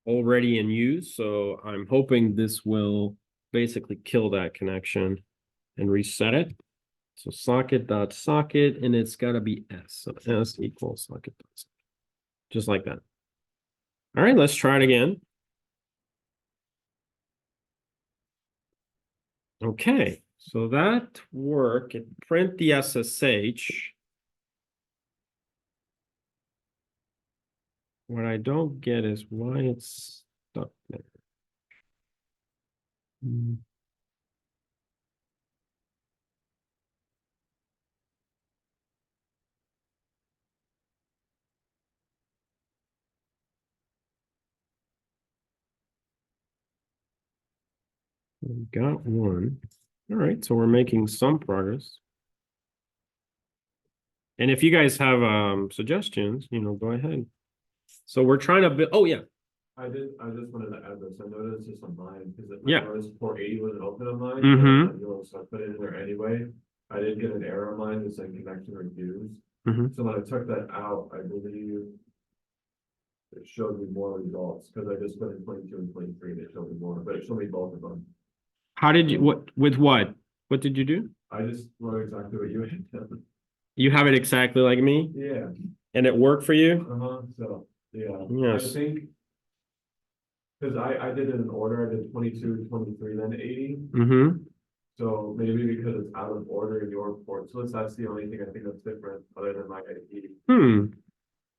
already in use. So I'm hoping this will basically kill that connection and reset it. So socket dot socket, and it's got to be S. So S equals socket dot socket. Just like that. All right, let's try it again. Okay, so that worked. It print the SSH. What I don't get is why it's stuck there. We got one. All right, so we're making some progress. And if you guys have suggestions, go ahead. So we're trying to build. Oh yeah, I just wanted to add this. I noticed this on mine because Yeah. I noticed port 80 wasn't open on mine. Mhm. So I put it in there anyway. I did get an error on mine that said connection refused. Mhm. So when I took that out, I believe it showed me more results because I just put in 22 and 23 and it showed me more, but it showed me both of them. How did you with what? What did you do? I just wrote exactly what you had done. You have it exactly like me, Yeah. and it worked for you? So yeah. Yes. I think because I did it in order. I did 22, 23, then 80. Mm-hmm. So maybe because it's out of order in your port list, that's the only thing I think that's different other than my ID.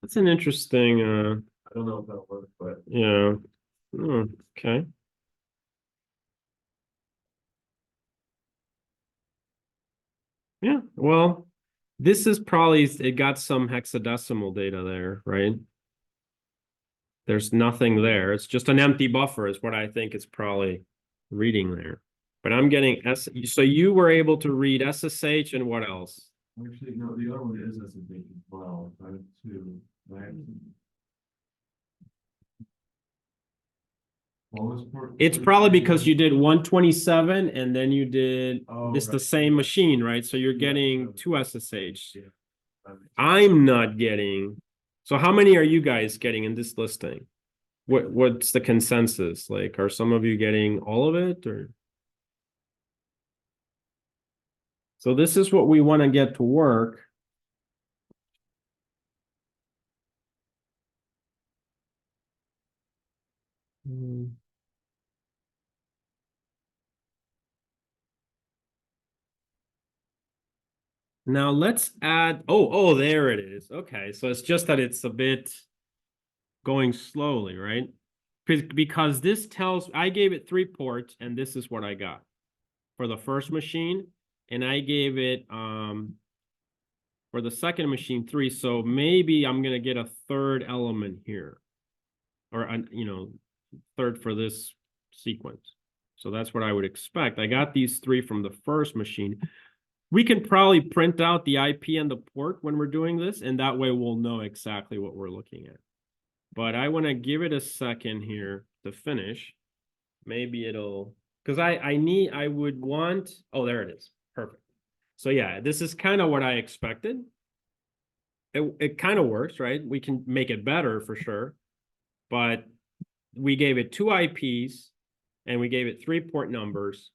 That's an interesting I don't know if that'll work, but yeah. Okay. Yeah, well, this is probably it got some hexadecimal data there, right? There's nothing there. It's just an empty buffer is what I think it's probably reading there. But I'm getting S. So you were able to read SSH and what else? actually, no, the other one is SSH as well. I have two. Right? What was port? It's probably because you did 127 and then you did Oh, this the right. same Yeah. machine, right? So you're Yeah, getting so- two SSH. Yeah. That makes sense. I'm not getting. So how many are you guys getting in this listing? What's the consensus? Like, are some of you getting all of it or? So this is what we want to get to work. Now let's add, oh, there it is. Okay, so it's just that it's a bit going slowly, right? Because this tells, I gave it 3 ports and this is what I got for the first machine. And I gave it, for the second machine 3. So maybe I'm going to get a third element here or, third for this sequence. So that's what I would expect. I got these 3 from the first machine. We can probably print out the IP and the port when we're doing this, and that way we'll know exactly what we're looking at. But I want to give it a second here to finish. Maybe it'll, because I would want, oh, there it is. Perfect. So yeah, this is kind of what I expected. It kind of works, right? We can make it better for sure. But we gave it 2 IPs and we gave it 3 port numbers.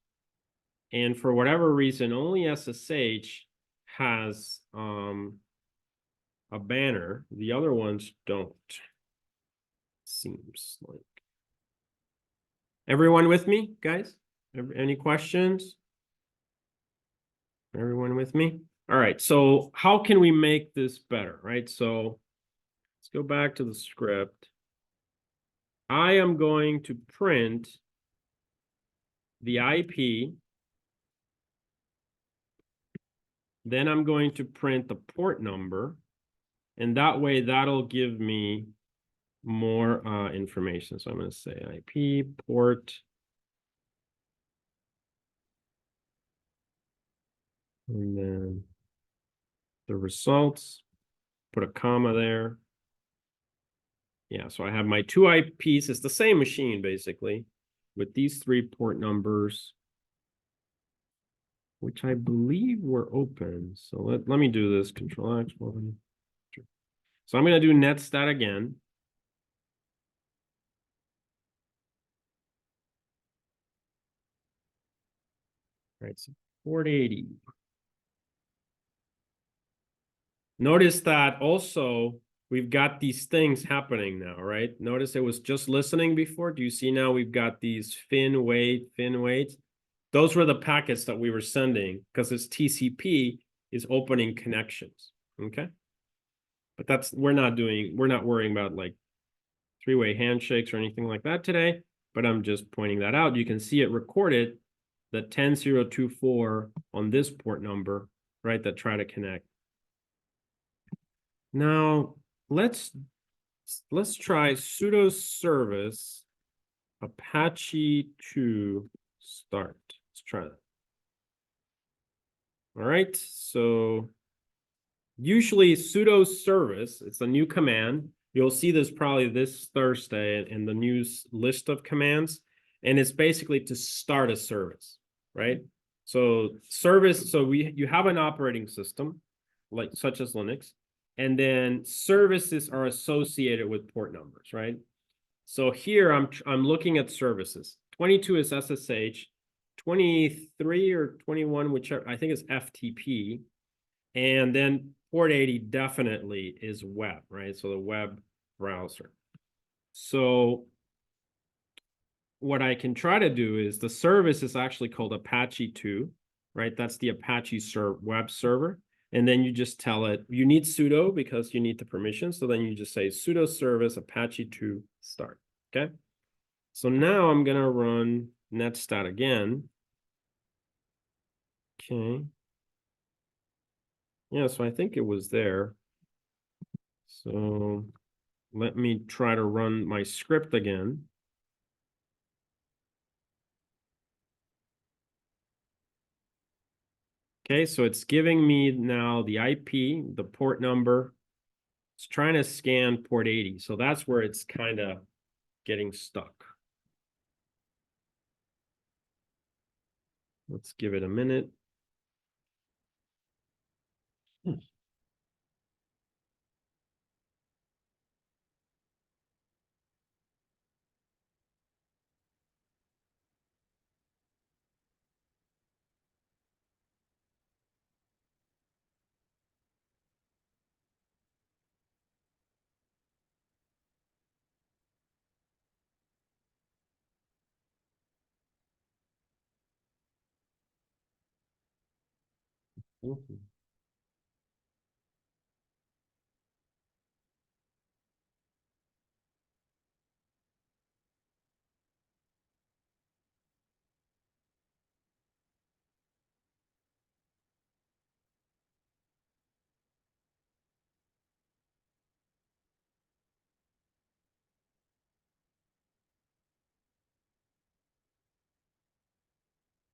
And for whatever reason, only SSH has a banner. The other ones don't. Seems like. Everyone with me, guys? Any questions? Everyone with me? All right, so how can we make this better, right? So let's go back to the script. I am going to print the IP. Then I'm going to print the port number. And that way, that'll give me more information. So I'm going to say IP port. And then the results, put a comma there. Yeah, so I have my 2 IPs. It's the same machine, basically. with these 3 port numbers, which I believe were open. So let me do this, Control X. So I'm going to do netstat again. All right, so port 80. Notice that also we've got these things happening now, right? Notice it was just listening before. Do you see now we've got these fin wait. Those were the packets that we were sending because this TCP is opening connections, okay? But that's, we're not worrying about like 3-way handshakes or anything like that today, but I'm just pointing that out. You can see it recorded the 10024 on this port number, right, that try to connect. Now, let's try sudo service Apache to start. Let's try that. All right, so usually sudo service, it's a new command. You'll see this probably this Thursday in the news list of commands, and it's basically to start a service, right? So service, so you have an operating system, like such as Linux, and then services are associated with port numbers, right? So here I'm looking at services. 22 is SSH, 23 or 21, whichever, I think it's FTP. And then port 80 definitely is web, right? So the web browser. So what I can try to do is the service is actually called Apache 2, right? That's the Apache web server. And then you just tell it, you need sudo because you need the permission. So then you just say sudo service Apache 2 start, okay? So now I'm gonna run netstat again. Okay. Yeah, so I think it was there. So let me try to run my script again. Okay, so it's giving me now the IP, the port number. It's trying to scan port 80. So that's where it's kind of getting stuck. Let's give it a minute.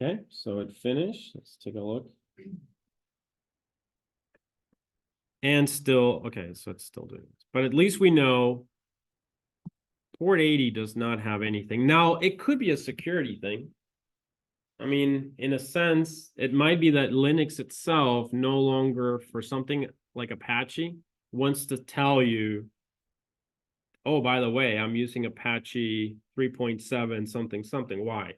Okay, so it finished. Let's take a look. And still, okay, so it's still doing this. But at least we know port 80 does not have anything. Now, it could be a security thing. I mean, in a sense, it might be that Linux itself no longer, for something like Apache, wants to tell you, oh, by the way, I'm using Apache 3.7 something something. Why?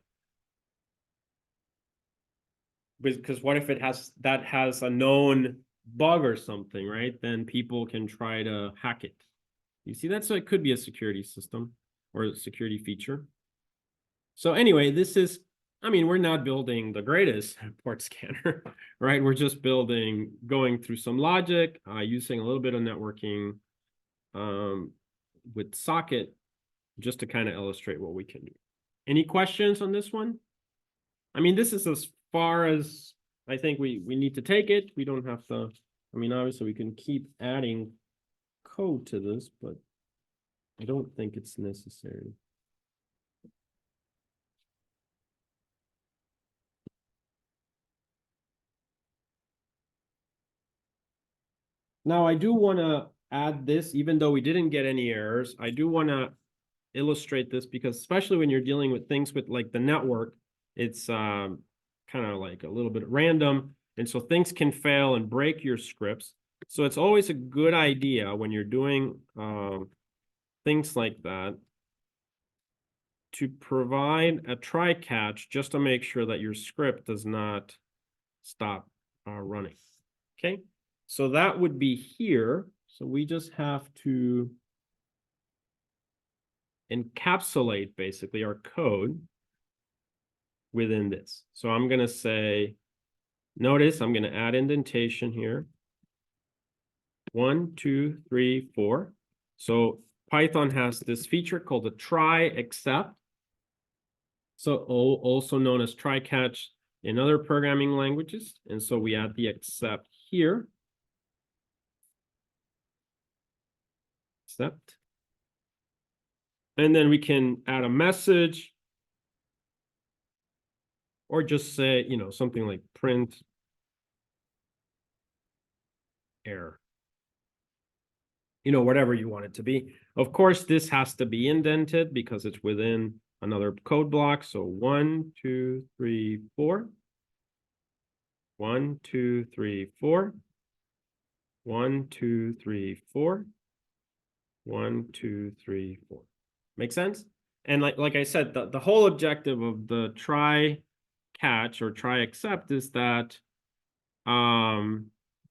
Because what if it has a known bug or something, right? Then people can try to hack it. You see, that's it could be a security system or a security feature. So anyway, this is, I mean, we're not building the greatest port scanner, right? We're just going through some logic, using a little bit of networking with socket, just to kind of illustrate what we can do. Any questions on this one? I mean, this is as far as I think we need to take it. We don't have to, I mean, obviously we can keep adding code to this, but I don't think it's necessary. Now, I do want to add this, even though we didn't get any errors, I do want to illustrate this because especially when you're dealing with things with like the network, it's kind of like a little bit random. And so things can fail and break your scripts. So it's always a good idea when you're doing things like that to provide a try catch just to make sure that your script does not stop running. Okay, so that would be here. So we just have to encapsulate basically our code within this. So I'm going to say, notice I'm going to add indentation here. 1, 2, 3, 4. So Python has this feature called the try except. So also known as try catch in other programming languages. And so we add the except here. Except. And then we can add a message or just say, you know, something like print error. You know, whatever you want it to be. Of course, this has to be indented because it's within another code block. So 1, 2, 3, 4. 1, 2, 3, 4. 1, 2, 3, 4. 1, 2, 3, 4. Make sense? And like I said, the whole objective of the try catch or try except is that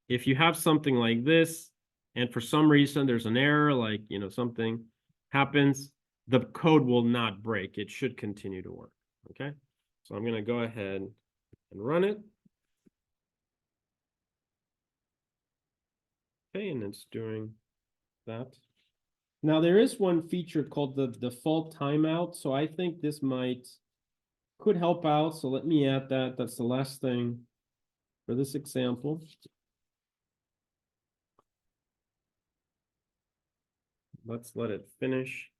if you have something like this and for some reason there's an error, like, you know, something happens, the code will not break. It should continue to work. Okay, so I'm going to go ahead and run it. Okay, and it's doing that. Now there is one feature called the default timeout. So I think this could help out. So let me add that. That's the last thing for this example. Let's let it finish.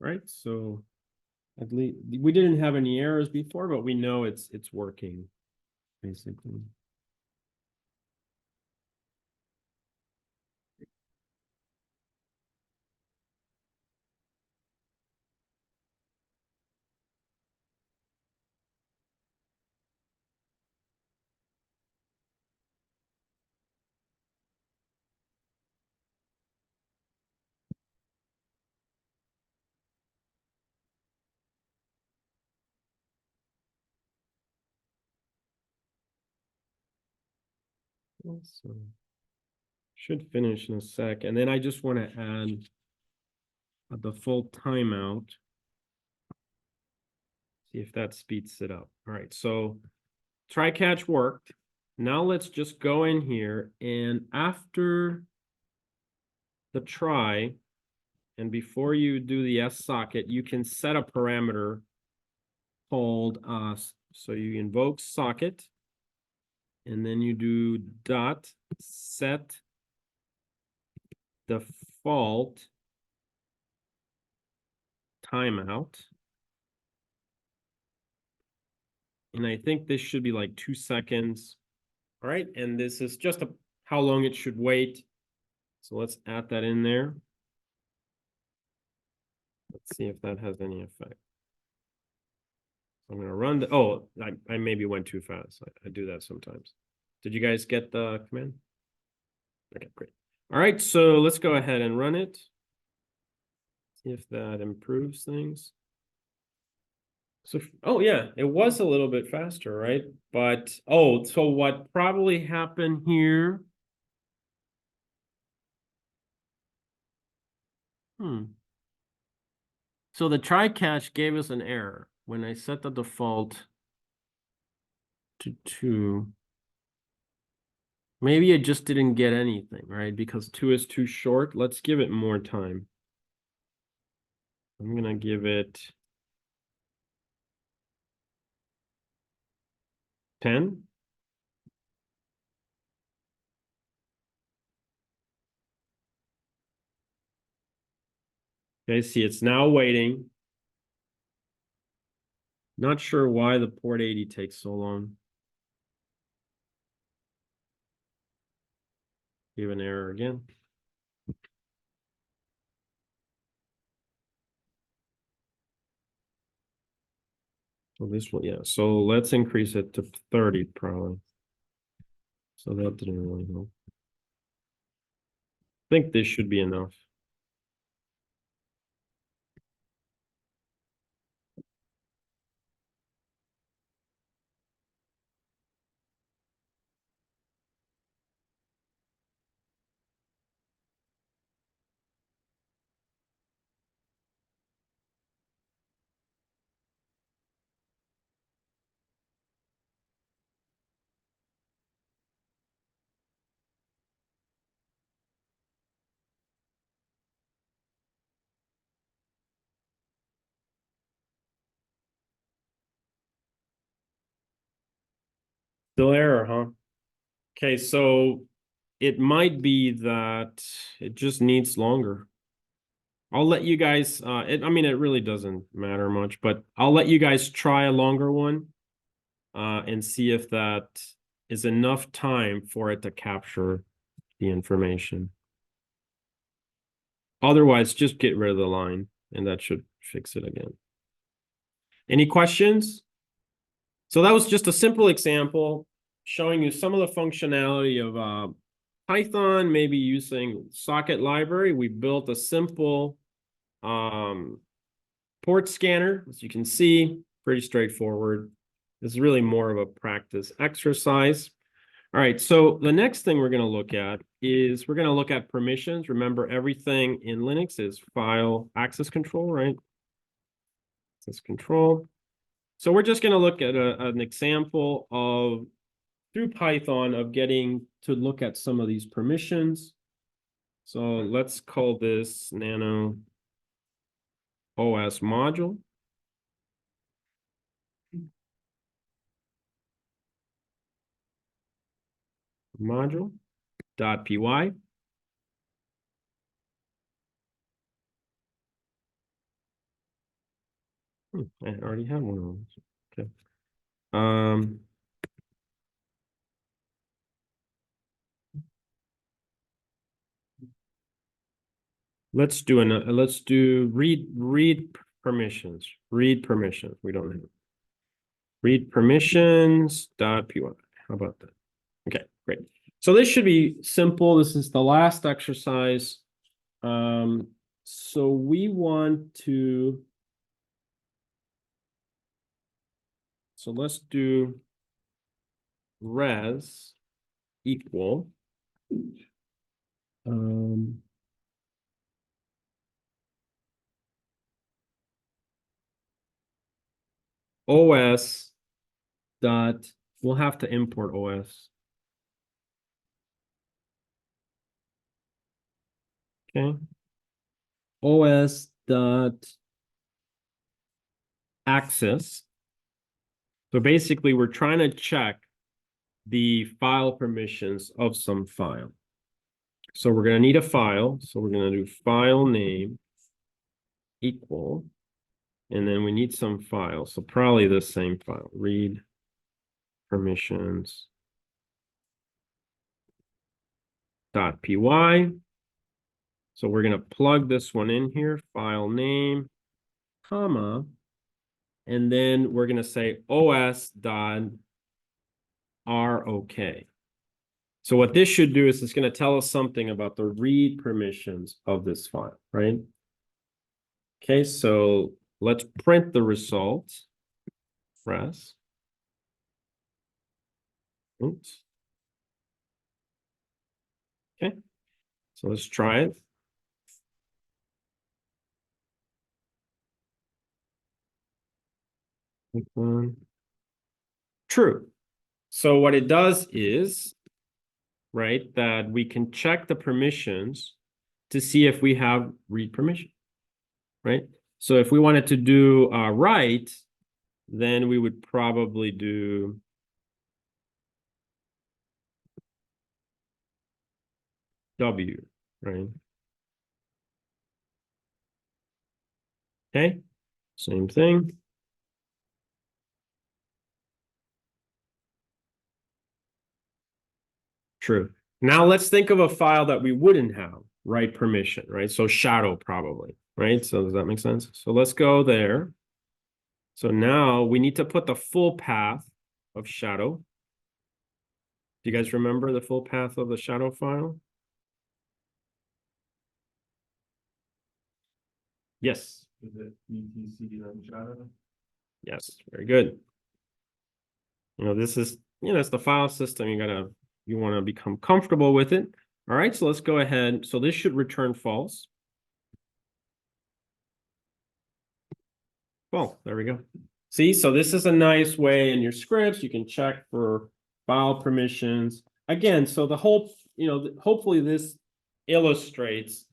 Right, so at least we didn't have any errors before, but we know it's working, basically. So should finish in a sec, and then I just want to add a default timeout. See if that speeds it up. All right, so try catch worked. Now let's just go in here and after the try, and before you do the socket, you can set a parameter called so you invoke socket, and then you do dot set default timeout. And I think this should be like 2 seconds. All right, and this is just how long it should wait. So let's add that in there. Let's see if that has any effect. I'm going to run the, oh, I maybe went too fast. I do that sometimes. Did you guys get the command? Okay, great. All right, so let's go ahead and run it. See if that improves things. So, oh yeah, it was a little bit faster, right? But, oh, so what probably happened here? So the try catch gave us an error when I set the default to 2. Maybe it just didn't get anything, right? Because 2 is too short. Let's give it more time. I'm gonna give it 10. Okay, see, it's now waiting. Not sure why the port 80 takes so long. Give an error again. So this one, yeah. So let's increase it to 30 probably. So that didn't really help. I think this should be enough. Still error, huh? Okay, so it might be that it just needs longer. I'll let you guys, I mean, it really doesn't matter much, but I'll let you guys try a longer one and see if that is enough time for it to capture the information. Otherwise, just get rid of the line and that should fix it again. Any questions? So that was just a simple example showing you some of the functionality of Python, maybe using socket library. We built a simple port scanner, as you can see, pretty straightforward. This is really more of a practice exercise. All right, so the next thing we're going to look at is we're going to look at permissions. Remember, everything in Linux is file access control, right? Access control. So we're just going to look at an example of, through Python, of getting to look at some of these permissions. So let's call this Nano OS module. Module.py. I already have one of those. Okay. Let's do read permissions. Read permissions. We don't have read permissions.py. How about that? Okay, great. So this should be simple. This is the last exercise. So we want to, so let's do res equal OS dot, we'll have to import OS. Okay. OS dot access. So basically, we're trying to check the file permissions of some file. So we're going to need a file. So we're going to do file name equal, and then we need some file. So probably the same file, read permissions .py. So we're going to plug this one in here, file name, comma, and then we're going to say os.ROK. So what this should do is it's going to tell us something about the read permissions of this file, right? Okay, so let's print the result. Press. Oops. Okay, so let's try it. True. So what it does is right, that we can check the permissions to see if we have read permission, right? So if we wanted to do write, then we would probably do W, right? Okay, same thing. True. Now let's think of a file that we wouldn't have write permission, right? So shadow probably, right? So does that make sense? So let's go there. So now we need to put the full path of shadow. Do you guys remember the full path of the shadow file? Yes. Is it etc then shadow? Yes, very good. You know, this is, you know, it's the file system. You want to become comfortable with it. All right, so let's go ahead. So this should return false. Well, there we go. See, so this is a nice way in your scripts. You can check for file permissions. Again, so the whole, you know, hopefully this illustrates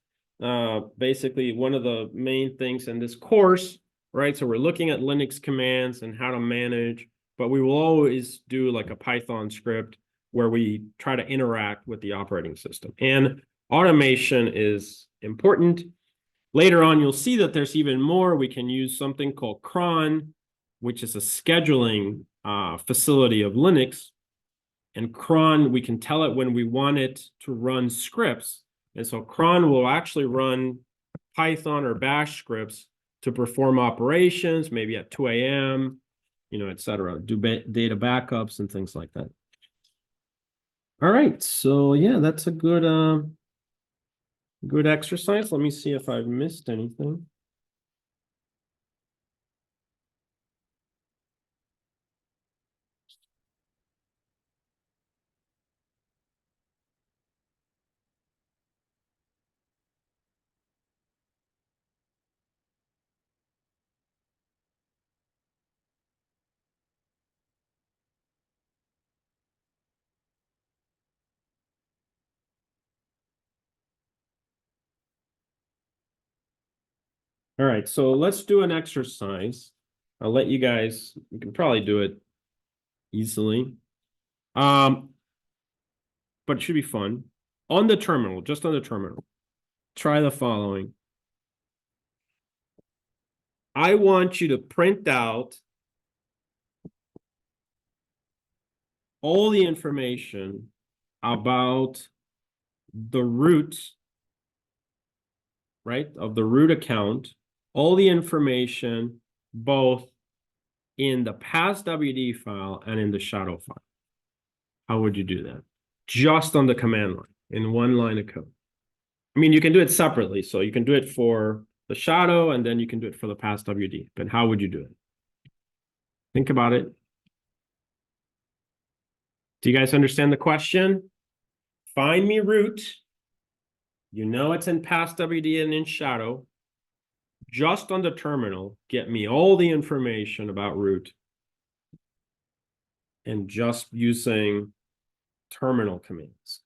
basically one of the main things in this course, right? So we're looking at Linux commands and how to manage, but we will always do like a Python script where we try to interact with the operating system. And automation is important. Later on, you'll see that there's even more. We can use something called cron, which is a scheduling facility of Linux. And cron, we can tell it when we want it to run scripts. And so cron will actually run Python or Bash scripts to perform operations, maybe at 2 a.m., you know, et cetera, do data backups and things like that. All right, so yeah, that's a good good exercise. Let me see if I've missed anything. All right, so let's do an exercise. I'll let you guys, you can probably do it easily. But it should be fun. On the terminal, just on the terminal, try the following. I want you to print out all the information about the root, right, of the root account, all the information both in the passwd file and in the shadow file. How would you do that? Just on the command line, in one line of code. I mean, you can do it separately. So you can do it for the shadow and then you can do it for the passwd. But how would you do it? Think about it. Do you guys understand the question? Find me root. You know it's in passwd and in shadow. Just on the terminal, get me all the information about root. And just using terminal commands.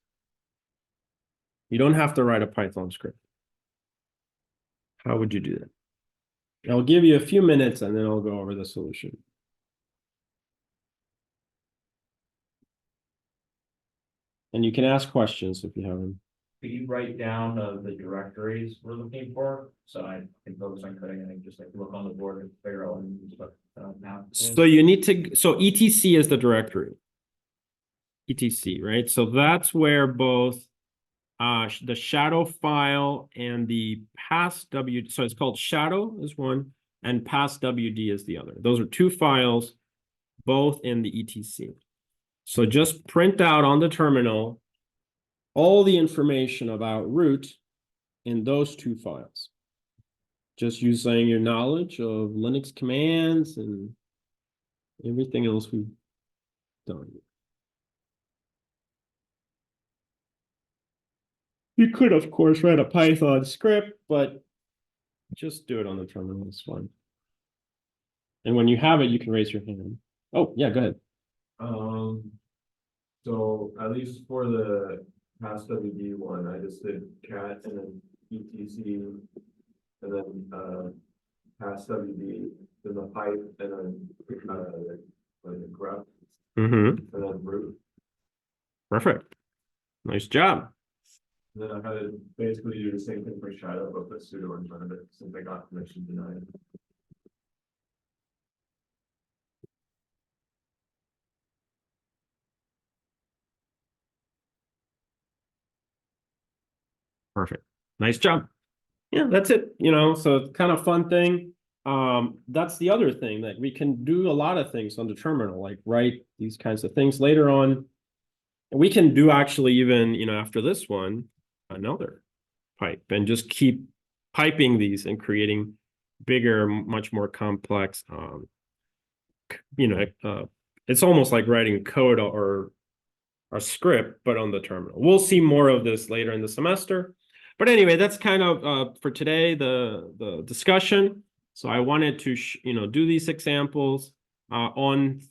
You don't have to write a Python script. How would you do that? I'll give you a few minutes and then I'll go over the solution. And you can ask questions if you have them. Could you write down the directories we're looking for? So I can focus on coding and I can just like look on the board and figure out what now. So you need to, so etc is the directory. etc, right? So that's where both the shadow file and the passwd, so it's called shadow is one and passwd is the other. Those are two files, both in the etc. So just print out on the terminal all the information about root in those two files. Just using your knowledge of Linux commands and everything else we've done. You could, of course, write a Python script, but just do it on the terminal. It's fine. And when you have it, you can raise your hand. Oh, yeah, go ahead. So at least for the past WD one, I just did cat and then ETC. And then, past WD, then the pipe, and then, like the grep, Mm-hmm. and then root. Perfect. Nice job. Then I had to basically do the same thing for shadow, but put pseudo in front of it, since I got permission denied. Perfect. Nice job. Yeah, that's it. So it's kind of fun thing. That's the other thing that we can do a lot of things on the terminal, like write these kinds of things later on. We can do actually even, after this one, another pipe and just keep piping these and creating bigger, much more complex, it's almost like writing code or a script, but on the terminal. We'll see more of this later in the semester. But anyway, that's kind of for today, the discussion. So I wanted to, do these examples. On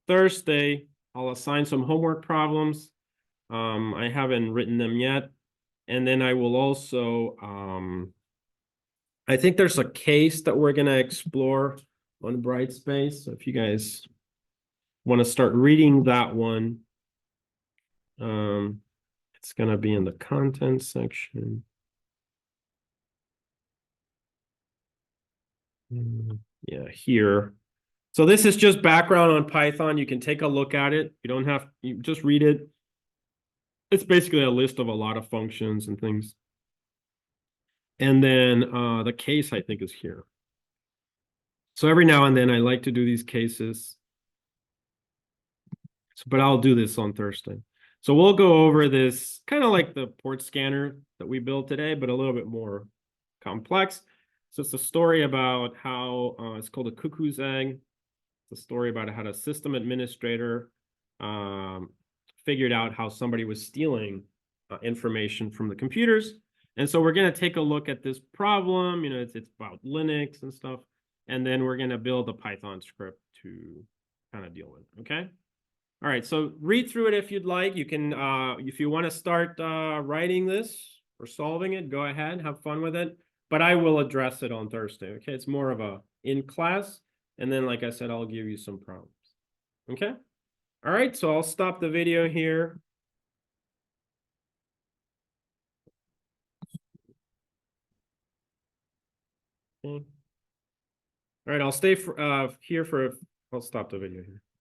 Thursday, I'll assign some homework problems. I haven't written them yet. And then I will also, I think there's a case that we're going to explore on Brightspace. So if you guys want to start reading that one, it's going to be in the content section. Yeah, here. So this is just background on Python. You can take a look at it. You don't have, you just read it. It's basically a list of a lot of functions and things. And then the case, I think, is here. So every now and then I like to do these cases. But I'll do this on Thursday. So we'll go over this kind of like the port scanner that we built today, but a little bit more complex. So it's a story about how it's called a cuckoo's egg. It's a story about how a system administrator figured out how somebody was stealing information from the computers. And so we're going to take a look at this problem. It's about Linux and stuff. And then we're going to build a Python script to kind of deal with it. Okay. All right, so read through it if you'd like. You can, if you want to start writing this or solving it, go ahead, have fun with it. But I will address it on Thursday, okay? It's more of a in class. And then, like I said, I'll give you some problems, okay? All right, so I'll stop the video here. Okay. All right, I'll stay for, here for, I'll stop the video here.